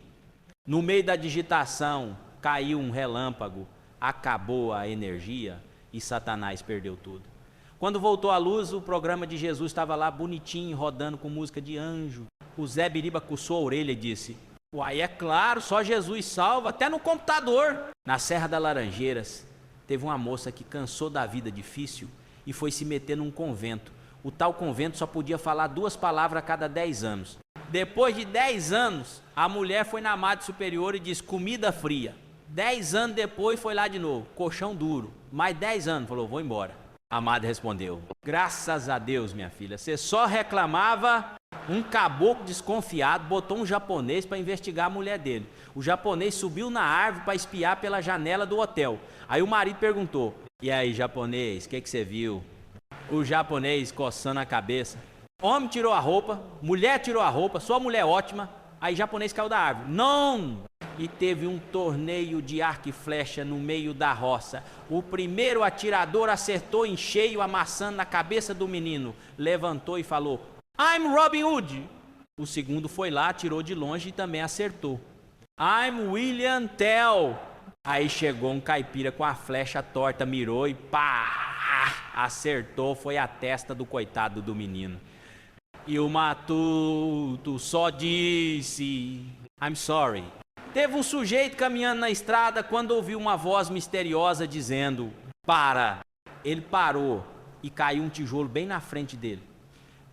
S1: No meio da digitação, caiu um relâmpago, acabou a energia e Satanás perdeu tudo. Quando voltou à luz, o programa de Jesus estava lá bonitinho, rodando com música de anjo. O Zé Biriba coçou a orelha e disse: uai, é claro, só Jesus salva, até no computador. Na Serra das Laranjeiras, teve uma moça que cansou da vida difícil e foi se meter num convento. O tal convento só podia falar 2 palavras a cada 10 anos. Depois de 10 anos, a mulher foi na Madre Superior e disse: comida fria. 10 anos depois foi lá de novo, colchão duro. Mais 10 anos, falou: vou embora. A madre respondeu: graças a Deus, minha filha, você só reclamava. Um caboclo desconfiado botou um japonês para investigar a mulher dele. O japonês subiu na árvore para espiar pela janela do hotel. Aí o marido perguntou: e aí, japonês, o que você viu? O japonês coçando a cabeça. Homem tirou a roupa, mulher tirou a roupa, sua mulher ótima. Aí o japonês caiu da árvore. Não! E teve um torneio de arco e flecha no meio da roça. O primeiro atirador acertou em cheio, amassando na cabeça do menino. Levantou e falou: I'm Robin Hood. O segundo foi lá, atirou de longe e também acertou. I'm William Tell. Aí chegou um caipira com a flecha torta, mirou e pá! Acertou, foi a testa do coitado do menino. E o matuto só disse: I'm sorry. Teve um sujeito caminhando na estrada quando ouviu uma voz misteriosa dizendo: para. Ele parou e caiu um tijolo bem na frente dele.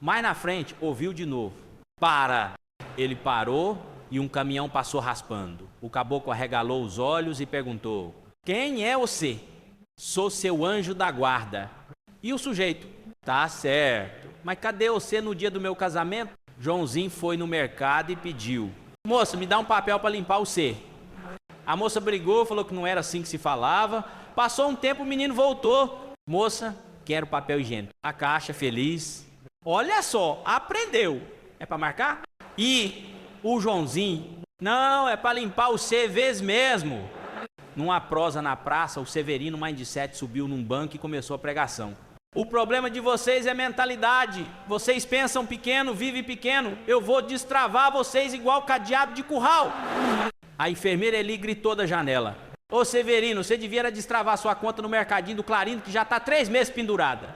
S1: Mais na frente, ouviu de novo: para. Ele parou e um caminhão passou raspando. O caboclo arregalou os olhos e perguntou: quem é você? Sou seu anjo da guarda. E o sujeito: tá certo, mas cadê você no dia do meu casamento? Joãozinho foi no mercado e pediu: moça, me dá um papel para limpar o C. A moça brigou, falou que não era assim que se falava. Passou um tempo, o menino voltou: moça, quero papel higiênico. A caixa, feliz. Olha só, aprendeu. É para marcar? E o Joãozinho: não, é para limpar o C vezes mesmo. Numa prosa na praça, o Severino Mindset subiu num banco e começou a pregação. O problema de vocês é mentalidade. Vocês pensam pequeno, vivem pequeno. Eu vou destravar vocês igual cadeado de curral. A enfermeira Eli gritou da janela: ô Severino, você devia destravar sua conta no mercadinho do Clarindo, que já está 3 meses pendurada.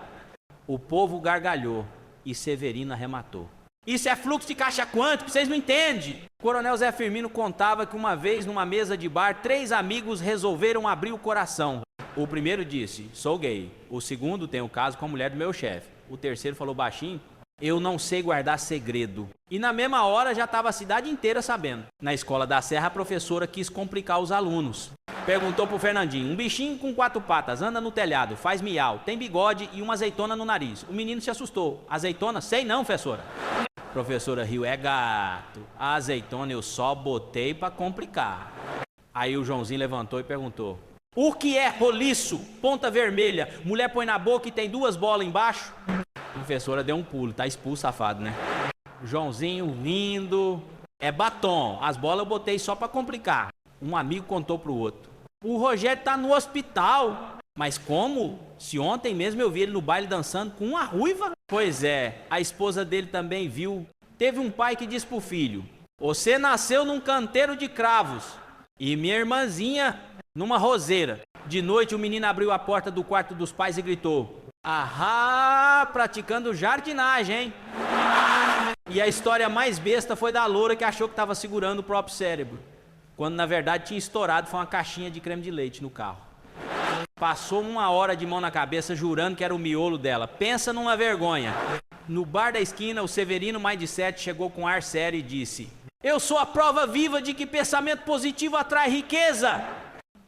S1: O povo gargalhou e Severino arrematou: isso é fluxo de caixa quântico, vocês não entendem. O coronel Zé Firmino contava que uma vez, numa mesa de bar, 3 amigos resolveram abrir o coração. O primeiro disse: sou gay. O segundo: tem um caso com a mulher do meu chefe. O terceiro falou baixinho: eu não sei guardar segredo. E na mesma hora já estava a cidade inteira sabendo. Na escola da Serra, a professora quis complicar os alunos. Perguntou pro Fernandinho: um bichinho com 4 patas, anda no telhado, faz miau, tem bigode e uma azeitona no nariz. O menino se assustou: azeitona? Sei não, professora. Professora riu: é gato. A azeitona eu só botei para complicar. Aí o Joãozinho levantou e perguntou: o que é roliço? Ponta vermelha, mulher põe na boca e tem 2 bolas embaixo? A professora deu um pulo: tá expulso, safado, né? Joãozinho lindo: é batom, as bolas eu botei só para complicar. Um amigo contou pro outro: o Rogério tá no hospital. Mas como? Se ontem mesmo eu vi ele no baile dançando com uma ruiva. Pois é, a esposa dele também viu. Teve um pai que disse pro filho: você nasceu num canteiro de cravos e minha irmãzinha numa roseira. De noite o menino abriu a porta do quarto dos pais e gritou: ahá, praticando jardinagem, hein? E a história mais besta foi da loura que achou que estava segurando o próprio cérebro, quando na verdade tinha estourado, foi uma caixinha de creme de leite no carro. Passou 1 hora de mão na cabeça jurando que era o miolo dela. Pensa numa vergonha. No bar da esquina, o Severino Mindset chegou com ar sério e disse: eu sou a prova viva de que pensamento positivo atrai riqueza.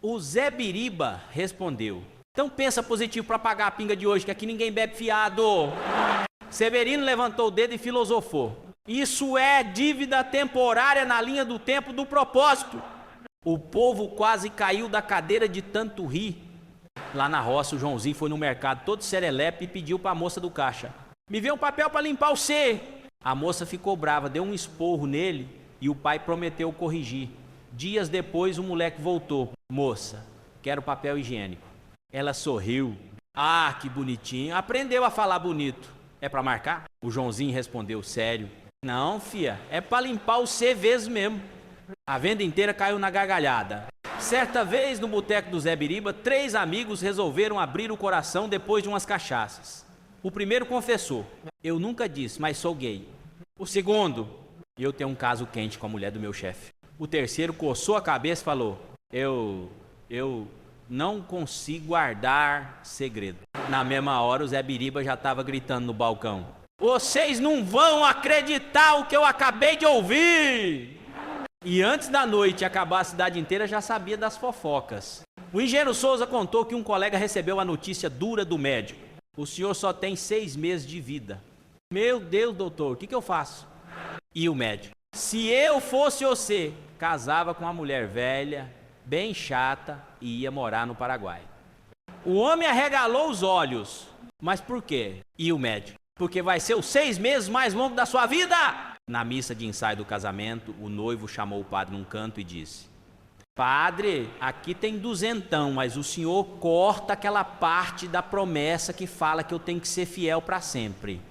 S1: O Zé Biriba respondeu: então pensa positivo para pagar a pinga de hoje, que aqui ninguém bebe fiado. Severino levantou o dedo e filosofou: isso é dívida temporária na linha do tempo do propósito. O povo quase caiu da cadeira de tanto rir. Lá na roça, o Joãozinho foi no mercado todo serelepe e pediu para a moça do caixa: me vê um papel para limpar o C. A moça ficou brava, deu um esporro nele e o pai prometeu corrigir. Dias depois, o moleque voltou: moça, quero papel higiênico. Ela sorriu: ah, que bonitinho, aprendeu a falar bonito. É para marcar? O Joãozinho respondeu sério: não, fia, é para limpar o C vezes mesmo. A venda inteira caiu na gargalhada. Certa vez, no boteco do Zé Biriba, 3 amigos resolveram abrir o coração depois de umas cachaças. O primeiro confessou: eu nunca disse, mas sou gay. O segundo: eu tenho um caso quente com a mulher do meu chefe. O terceiro coçou a cabeça e falou: eu não consigo guardar segredo. Na mesma hora, o Zé Biriba já estava gritando no balcão: vocês não vão acreditar o que eu acabei de ouvir! E antes da noite acabar, a cidade inteira já sabia das fofocas. O engenheiro Souza contou que um colega recebeu a notícia dura do médico: o senhor só tem 6 meses de vida. Meu Deus, doutor, o que eu faço? E o médico: se eu fosse você, casava com uma mulher velha, bem chata, e ia morar no Paraguai. O homem arregalou os olhos: mas por quê? E o médico: porque vai ser os 6 meses mais longos da sua vida. Na missa de ensaio do casamento, o noivo chamou o padre num canto e disse: padre, aqui tem 200, mas o senhor corta aquela parte da promessa que fala que eu tenho que ser fiel para sempre.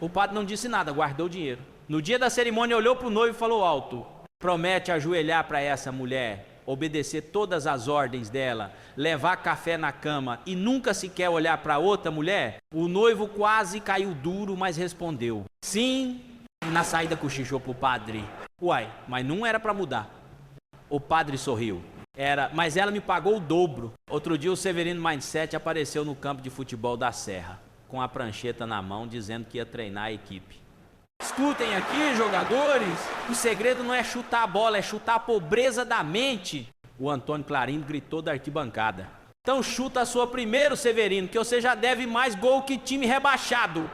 S1: O padre não disse nada, guardou o dinheiro. No dia da cerimônia, olhou para o noivo e falou alto: promete ajoelhar para essa mulher, obedecer todas as ordens dela, levar café na cama e nunca sequer olhar para outra mulher? O noivo quase caiu duro, mas respondeu: sim. Na saída cochichou pro padre: uai, mas não era para mudar. O padre sorriu: mas ela me pagou o dobro. Outro dia o Severino Mindset apareceu no campo de futebol da Serra, com a prancheta na mão, dizendo que ia treinar a equipe. Escutem aqui, jogadores, o segredo não é chutar a bola, é chutar a pobreza da mente. O Antônio Clarindo gritou da arquibancada: então chuta a sua primeiro, Severino, que você já deve mais gol que time rebaixado.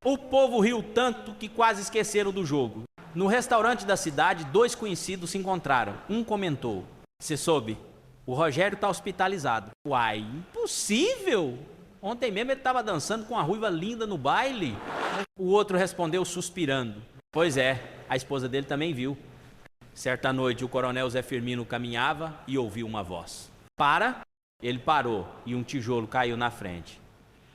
S1: O povo riu tanto que quase esqueceram do jogo. No restaurante da cidade, 2 conhecidos se encontraram. Um comentou: você soube? O Rogério está hospitalizado. Uai, impossível! Ontem mesmo ele estava dançando com uma ruiva linda no baile. O outro respondeu suspirando: pois é, a esposa dele também viu. Certa noite, o coronel Zé Firmino caminhava e ouviu uma voz: para! Ele parou e um tijolo caiu na frente.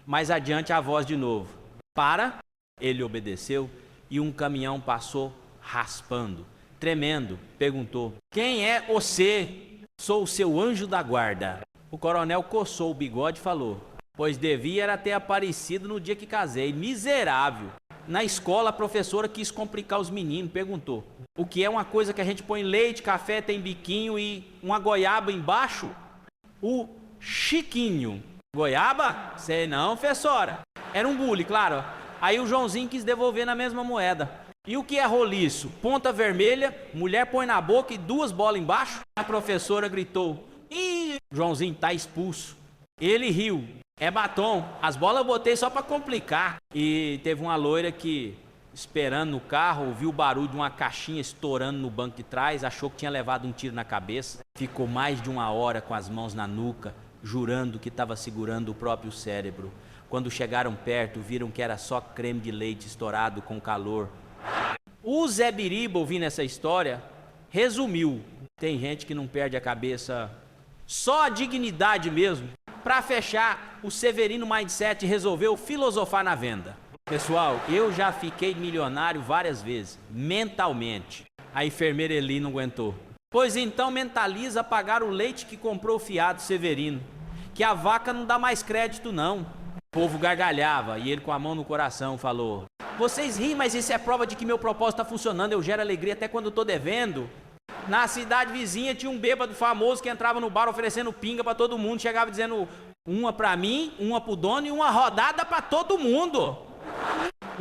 S1: Mais adiante, a voz de novo: para! Ele obedeceu e um caminhão passou raspando. Tremendo, perguntou: quem é você? Sou o seu anjo da guarda. O coronel coçou o bigode e falou: pois devia era ter aparecido no dia que casei. Miserável. Na escola, a professora quis complicar os meninos, perguntou: o que é uma coisa que a gente põe leite, café, tem biquinho e uma goiaba embaixo? O Chiquinho. Goiaba? Sei não, professora. Era um bule, claro. Aí o Joãozinho quis devolver na mesma moeda. E o que é roliço? Ponta vermelha, mulher põe na boca e 2 bolas embaixo? A professora gritou: ih, Joãozinho tá expulso. Ele riu: é batom, as bolas eu botei só para complicar. E teve uma loira que, esperando no carro, ouviu o barulho de uma caixinha estourando no banco de trás, achou que tinha levado um tiro na cabeça. Ficou mais de 1 hora com as mãos na nuca, jurando que estava segurando o próprio cérebro. Quando chegaram perto, viram que era só creme de leite estourado com calor. O Zé Biriba, ouvindo essa história, resumiu: tem gente que não perde a cabeça, só a dignidade mesmo. Para fechar, o Severino Mindset resolveu filosofar na venda. Pessoal, eu já fiquei milionário várias vezes, mentalmente. A enfermeira Eli não aguentou: pois então mentaliza pagar o leite que comprou o fiado, Severino, que a vaca não dá mais crédito não. O povo gargalhava e ele, com a mão no coração, falou: vocês riem, mas isso é prova de que meu propósito está funcionando. Eu gero alegria até quando estou devendo. Na cidade vizinha tinha um bêbado famoso que entrava no bar oferecendo pinga pra todo mundo, chegava dizendo uma pra mim, uma pro dono e uma rodada pra todo mundo.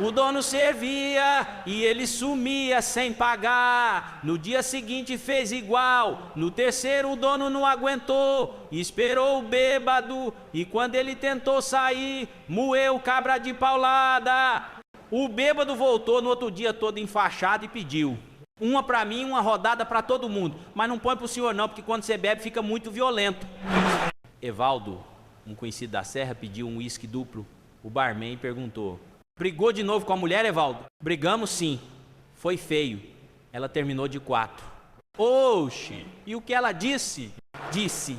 S1: O dono servia e ele sumia sem pagar. No dia seguinte fez igual. No terceiro o dono não aguentou, esperou o bêbado e quando ele tentou sair, moeu cabra de paulada. O bêbado voltou no outro dia todo enfaixado e pediu uma pra mim, uma rodada pra todo mundo. Mas não põe pro senhor não, porque quando você bebe fica muito violento. Evaldo, um conhecido da Serra, pediu um uísque duplo. O barman perguntou: brigou de novo com a mulher, Evaldo? Brigamos sim. Foi feio. Ela terminou de 4. Oxe, e o que ela disse? Disse: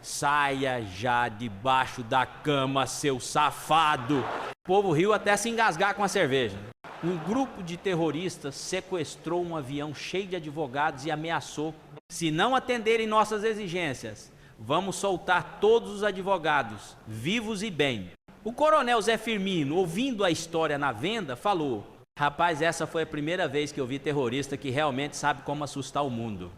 S1: saia já debaixo da cama, seu safado. O povo riu até se engasgar com a cerveja. Um grupo de terroristas sequestrou um avião cheio de advogados e ameaçou: se não atenderem nossas exigências, vamos soltar todos os advogados, vivos e bem. O coronel Zé Firmino, ouvindo a história na venda, falou: rapaz, essa foi a primeira vez que eu vi terrorista que realmente sabe como assustar o mundo.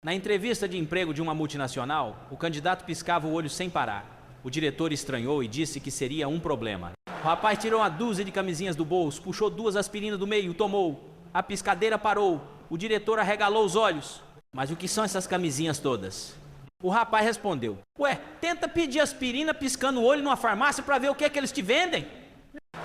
S1: Na entrevista de emprego de uma multinacional, o candidato piscava o olho sem parar. O diretor estranhou e disse que seria um problema. O rapaz tirou uma dúzia de camisinhas do bolso, puxou 2 aspirinas do meio, tomou. A piscadeira parou. O diretor arregalou os olhos. Mas o que são essas camisinhas todas? O rapaz respondeu: ué, tenta pedir aspirina piscando o olho numa farmácia para ver o que é que eles te vendem.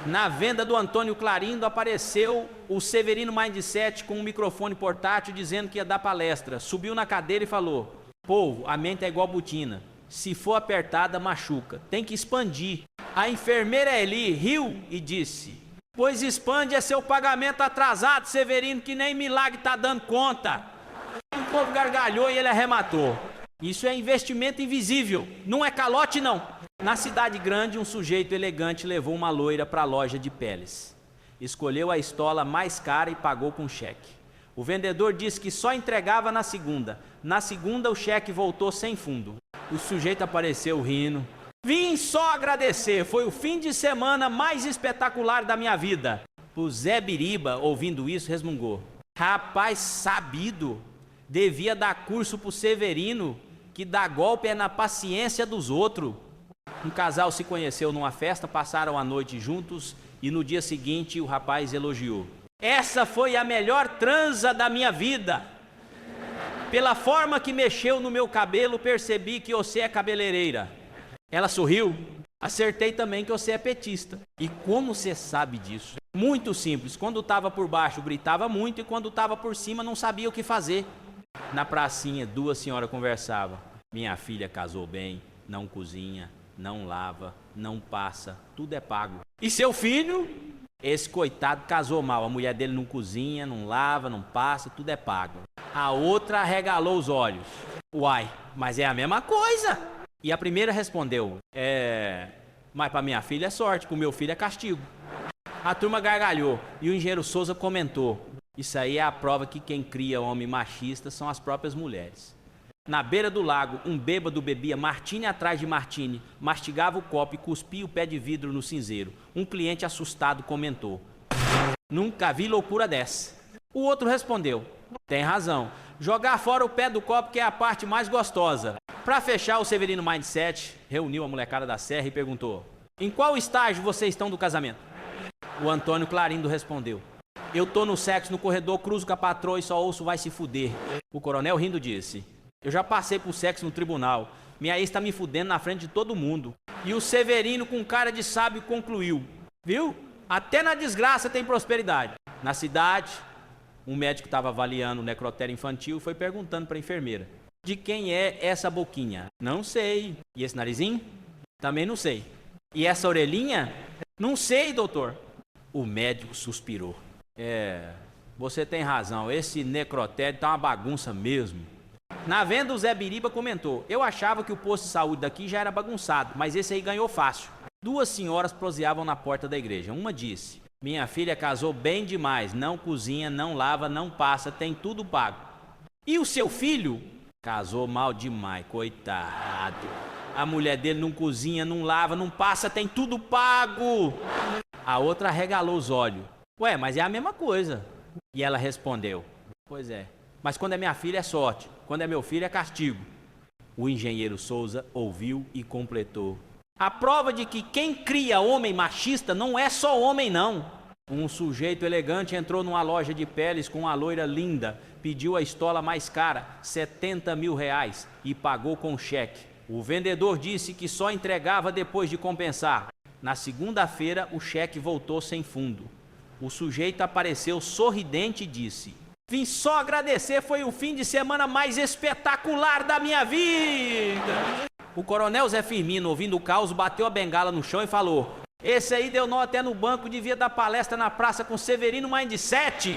S1: Na venda do Antônio Clarindo apareceu o Severino Mindset com um microfone portátil dizendo que ia dar palestra. Subiu na cadeira e falou: povo, a mente é igual botina. Se for apertada, machuca. Tem que expandir. A enfermeira Eli riu e disse: pois expande é seu pagamento atrasado, Severino, que nem milagre tá dando conta. O povo gargalhou e ele arrematou: isso é investimento invisível, não é calote não. Na cidade grande, um sujeito elegante levou uma loira para a loja de peles. Escolheu a estola mais cara e pagou com cheque. O vendedor disse que só entregava na segunda. Na segunda, o cheque voltou sem fundo. O sujeito apareceu rindo: vim só agradecer, foi o fim de semana mais espetacular da minha vida. O Zé Biriba, ouvindo isso, resmungou: rapaz sabido, devia dar curso pro Severino, que dá golpe é na paciência dos outros. Um casal se conheceu numa festa, passaram a noite juntos e no dia seguinte o rapaz elogiou: essa foi a melhor transa da minha vida. Pela forma que mexeu no meu cabelo, percebi que você é cabeleireira. Ela sorriu: acertei também que você é petista. E como você sabe disso? Muito simples, quando estava por baixo gritava muito e quando estava por cima não sabia o que fazer. Na pracinha, 2 senhoras conversavam: minha filha casou bem, não cozinha, não lava, não passa, tudo é pago. E seu filho? Esse coitado casou mal, a mulher dele não cozinha, não lava, não passa, tudo é pago. A outra arregalou os olhos: uai, mas é a mesma coisa. E a primeira respondeu: mas para minha filha é sorte, para o meu filho é castigo. A turma gargalhou e o engenheiro Souza comentou: isso aí é a prova que quem cria homem machista são as próprias mulheres. Na beira do lago, um bêbado bebia martini atrás de martini, mastigava o copo e cuspia o pé de vidro no cinzeiro. Um cliente assustado comentou: nunca vi loucura dessa. O outro respondeu: tem razão, jogar fora o pé do copo que é a parte mais gostosa. Para fechar, o Severino Mindset reuniu a molecada da Serra e perguntou: em qual estágio vocês estão do casamento? O Antônio Clarindo respondeu: eu tô no sexo no corredor, cruzo com a patroa e só ouço vai se fuder. O coronel rindo disse: eu já passei por sexo no tribunal, minha ex tá me fudendo na frente de todo mundo. E o Severino, com cara de sábio, concluiu: viu? Até na desgraça tem prosperidade. Na cidade, um médico estava avaliando o necrotério infantil e foi perguntando para a enfermeira: de quem é essa boquinha? Não sei. E esse narizinho? Também não sei. E essa orelhinha? Não sei, doutor. O médico suspirou: você tem razão, esse necrotério tá uma bagunça mesmo. Na venda, o Zé Biriba comentou: eu achava que o posto de saúde daqui já era bagunçado, mas esse aí ganhou fácil. 2 senhoras proseavam na porta da igreja. Uma disse: minha filha casou bem demais, não cozinha, não lava, não passa, tem tudo pago. E o seu filho? Casou mal demais, coitado. A mulher dele não cozinha, não lava, não passa, tem tudo pago. A outra arregalou os olhos: ué, mas é a mesma coisa. E ela respondeu: pois é, Mas quando é minha filha é sorte, quando é meu filho é castigo. O engenheiro Souza ouviu e completou: a prova de que quem cria homem machista não é só homem, não. Um sujeito elegante entrou numa loja de peles com uma loira linda, pediu a estola mais cara, R$70 mil, e pagou com cheque. O vendedor disse que só entregava depois de compensar. Na segunda-feira, o cheque voltou sem fundo. O sujeito apareceu sorridente e disse: vim só agradecer, foi o fim de semana mais espetacular da minha vida. O coronel Zé Firmino, ouvindo o caos, bateu a bengala no chão e falou: esse aí deu nó até no banco, devia dar palestra na praça com Severino Mindset.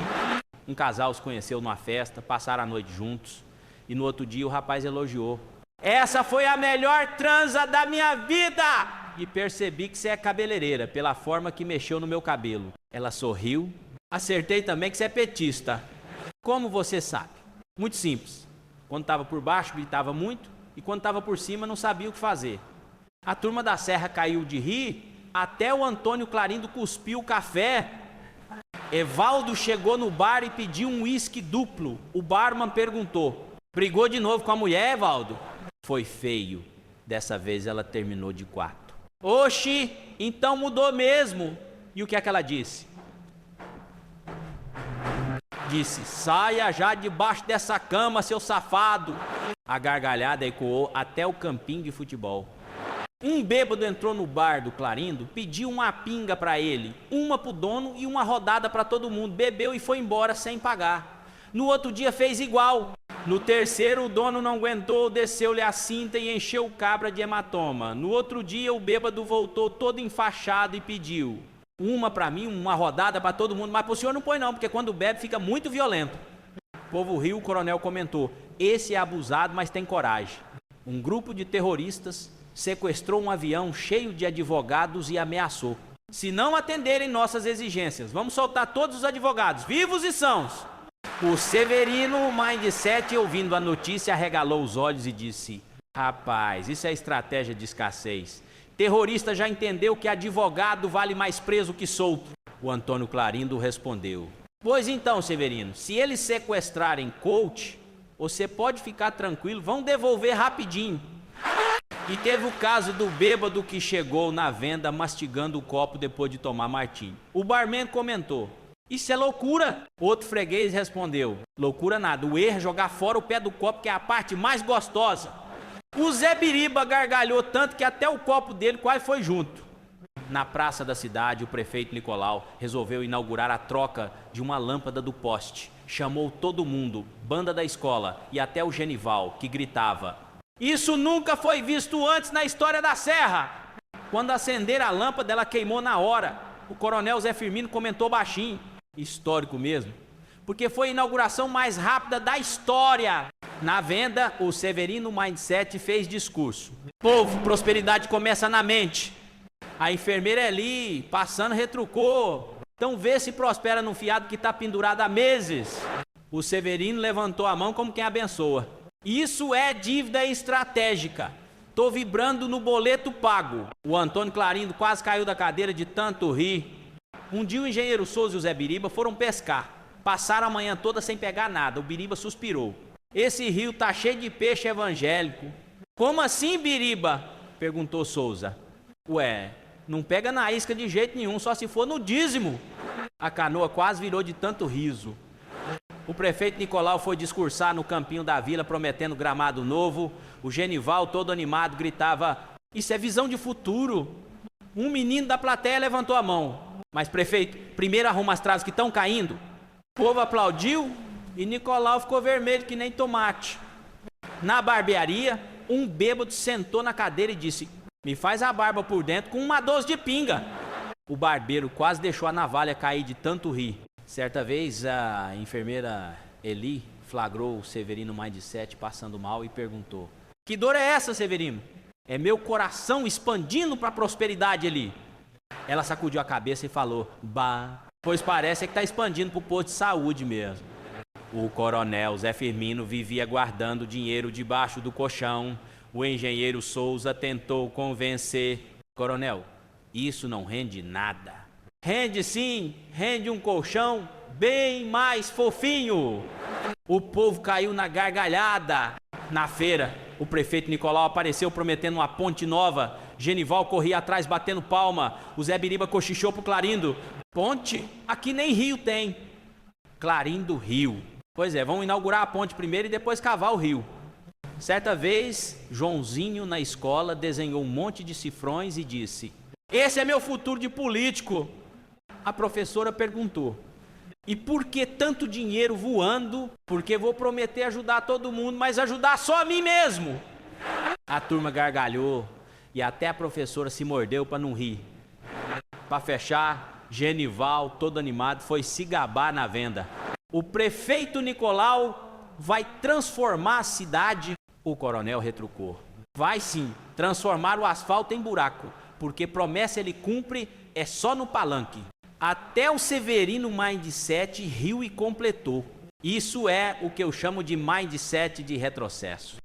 S1: Um casal se conheceu numa festa, passaram a noite juntos, e no outro dia o rapaz elogiou: essa foi a melhor transa da minha vida! E percebi que você é cabeleireira, pela forma que mexeu no meu cabelo. Ela sorriu. Acertei também que você é petista. Como você sabe? Muito simples. Quando estava por baixo, gritava muito, e quando estava por cima, não sabia o que fazer. A turma da Serra caiu de rir, até o Antônio Clarindo cuspiu o café. Evaldo chegou no bar e pediu um uísque duplo. O barman perguntou: brigou de novo com a mulher, Evaldo? Foi feio. Dessa vez ela terminou de quarto. Oxi, então mudou mesmo. E o que é que ela disse? Disse: saia já debaixo dessa cama, seu safado. A gargalhada ecoou até o campinho de futebol. Um bêbado entrou no bar do Clarindo, pediu uma pinga para ele, uma pro dono e uma rodada para todo mundo. Bebeu e foi embora sem pagar. No outro dia fez igual. No terceiro, o dono não aguentou, desceu-lhe a cinta e encheu o cabra de hematoma. No outro dia, o bêbado voltou todo enfaixado e pediu: uma para mim, uma rodada para todo mundo, mas pro senhor não põe não, porque quando bebe fica muito violento. O povo riu, o coronel comentou: esse é abusado, mas tem coragem. Um grupo de terroristas sequestrou um avião cheio de advogados e ameaçou: se não atenderem nossas exigências, vamos soltar todos os advogados, vivos e sãos. O Severino Mindset, ouvindo a notícia, arregalou os olhos e disse: rapaz, isso é estratégia de escassez. Terrorista já entendeu que advogado vale mais preso que solto. O Antônio Clarindo respondeu: pois então, Severino, se eles sequestrarem coach, você pode ficar tranquilo, vão devolver rapidinho. E teve o caso do bêbado que chegou na venda mastigando o copo depois de tomar martini. O barman comentou: isso é loucura. Outro freguês respondeu: loucura nada, o erro é jogar fora o pé do copo, que é a parte mais gostosa. O Zé Biriba gargalhou tanto que até o copo dele quase foi junto. Na praça da cidade, o prefeito Nicolau resolveu inaugurar a troca de uma lâmpada do poste. Chamou todo mundo, banda da escola e até o Genival, que gritava: isso nunca foi visto antes na história da Serra. Quando acenderam a lâmpada, ela queimou na hora. O coronel Zé Firmino comentou baixinho: histórico mesmo, porque foi a inauguração mais rápida da história. Na venda, o Severino Mindset fez discurso: povo, prosperidade começa na mente. A enfermeira ali, passando, retrucou: então vê se prospera num fiado que está pendurado há meses. O Severino levantou a mão como quem abençoa: isso é dívida estratégica. Tô vibrando no boleto pago. O Antônio Clarindo quase caiu da cadeira de tanto rir. Um dia o engenheiro Souza e o Zé Biriba foram pescar. Passaram a manhã toda sem pegar nada. O Biriba suspirou: esse rio tá cheio de peixe evangélico. Como assim, Biriba? Perguntou Souza. Ué, não pega na isca de jeito nenhum, só se for no dízimo. A canoa quase virou de tanto riso. O prefeito Nicolau foi discursar no campinho da vila, prometendo gramado novo. O Genival, todo animado, gritava: isso é visão de futuro. Um menino da plateia levantou a mão: mas prefeito, primeiro arruma as traves que estão caindo. O povo aplaudiu e Nicolau ficou vermelho que nem tomate. Na barbearia, um bêbado sentou na cadeira e disse: me faz a barba por dentro com uma dose de pinga. O barbeiro quase deixou a navalha cair de tanto rir. Certa vez, a enfermeira Eli flagrou o Severino Mindset passando mal e perguntou: que dor é essa, Severino? É meu coração expandindo para a prosperidade, Eli. Ela sacudiu a cabeça e falou: bah, pois parece que está expandindo para o posto de saúde mesmo. O coronel Zé Firmino vivia guardando dinheiro debaixo do colchão. O engenheiro Souza tentou convencer: coronel, isso não rende nada. Rende sim, rende um colchão bem mais fofinho. O povo caiu na gargalhada. Na feira, o prefeito Nicolau apareceu prometendo uma ponte nova. Genival corria atrás batendo palma. O Zé Biriba cochichou pro Clarindo: ponte? Aqui nem rio tem. Clarindo riu. Pois é, vamos inaugurar a ponte primeiro e depois cavar o rio. Certa vez, Joãozinho na escola desenhou um monte de cifrões e disse: esse é meu futuro de político. A professora perguntou: e por que tanto dinheiro voando? Porque vou prometer ajudar todo mundo, mas ajudar só a mim mesmo. A turma gargalhou e até a professora se mordeu para não rir. Para fechar, Genival, todo animado, foi se gabar na venda. O prefeito Nicolau vai transformar a cidade. O coronel retrucou: vai sim, transformar o asfalto em buraco, porque promessa ele cumpre é só no palanque. Até o Severino Mindset riu e completou: isso é o que eu chamo de mindset de retrocesso.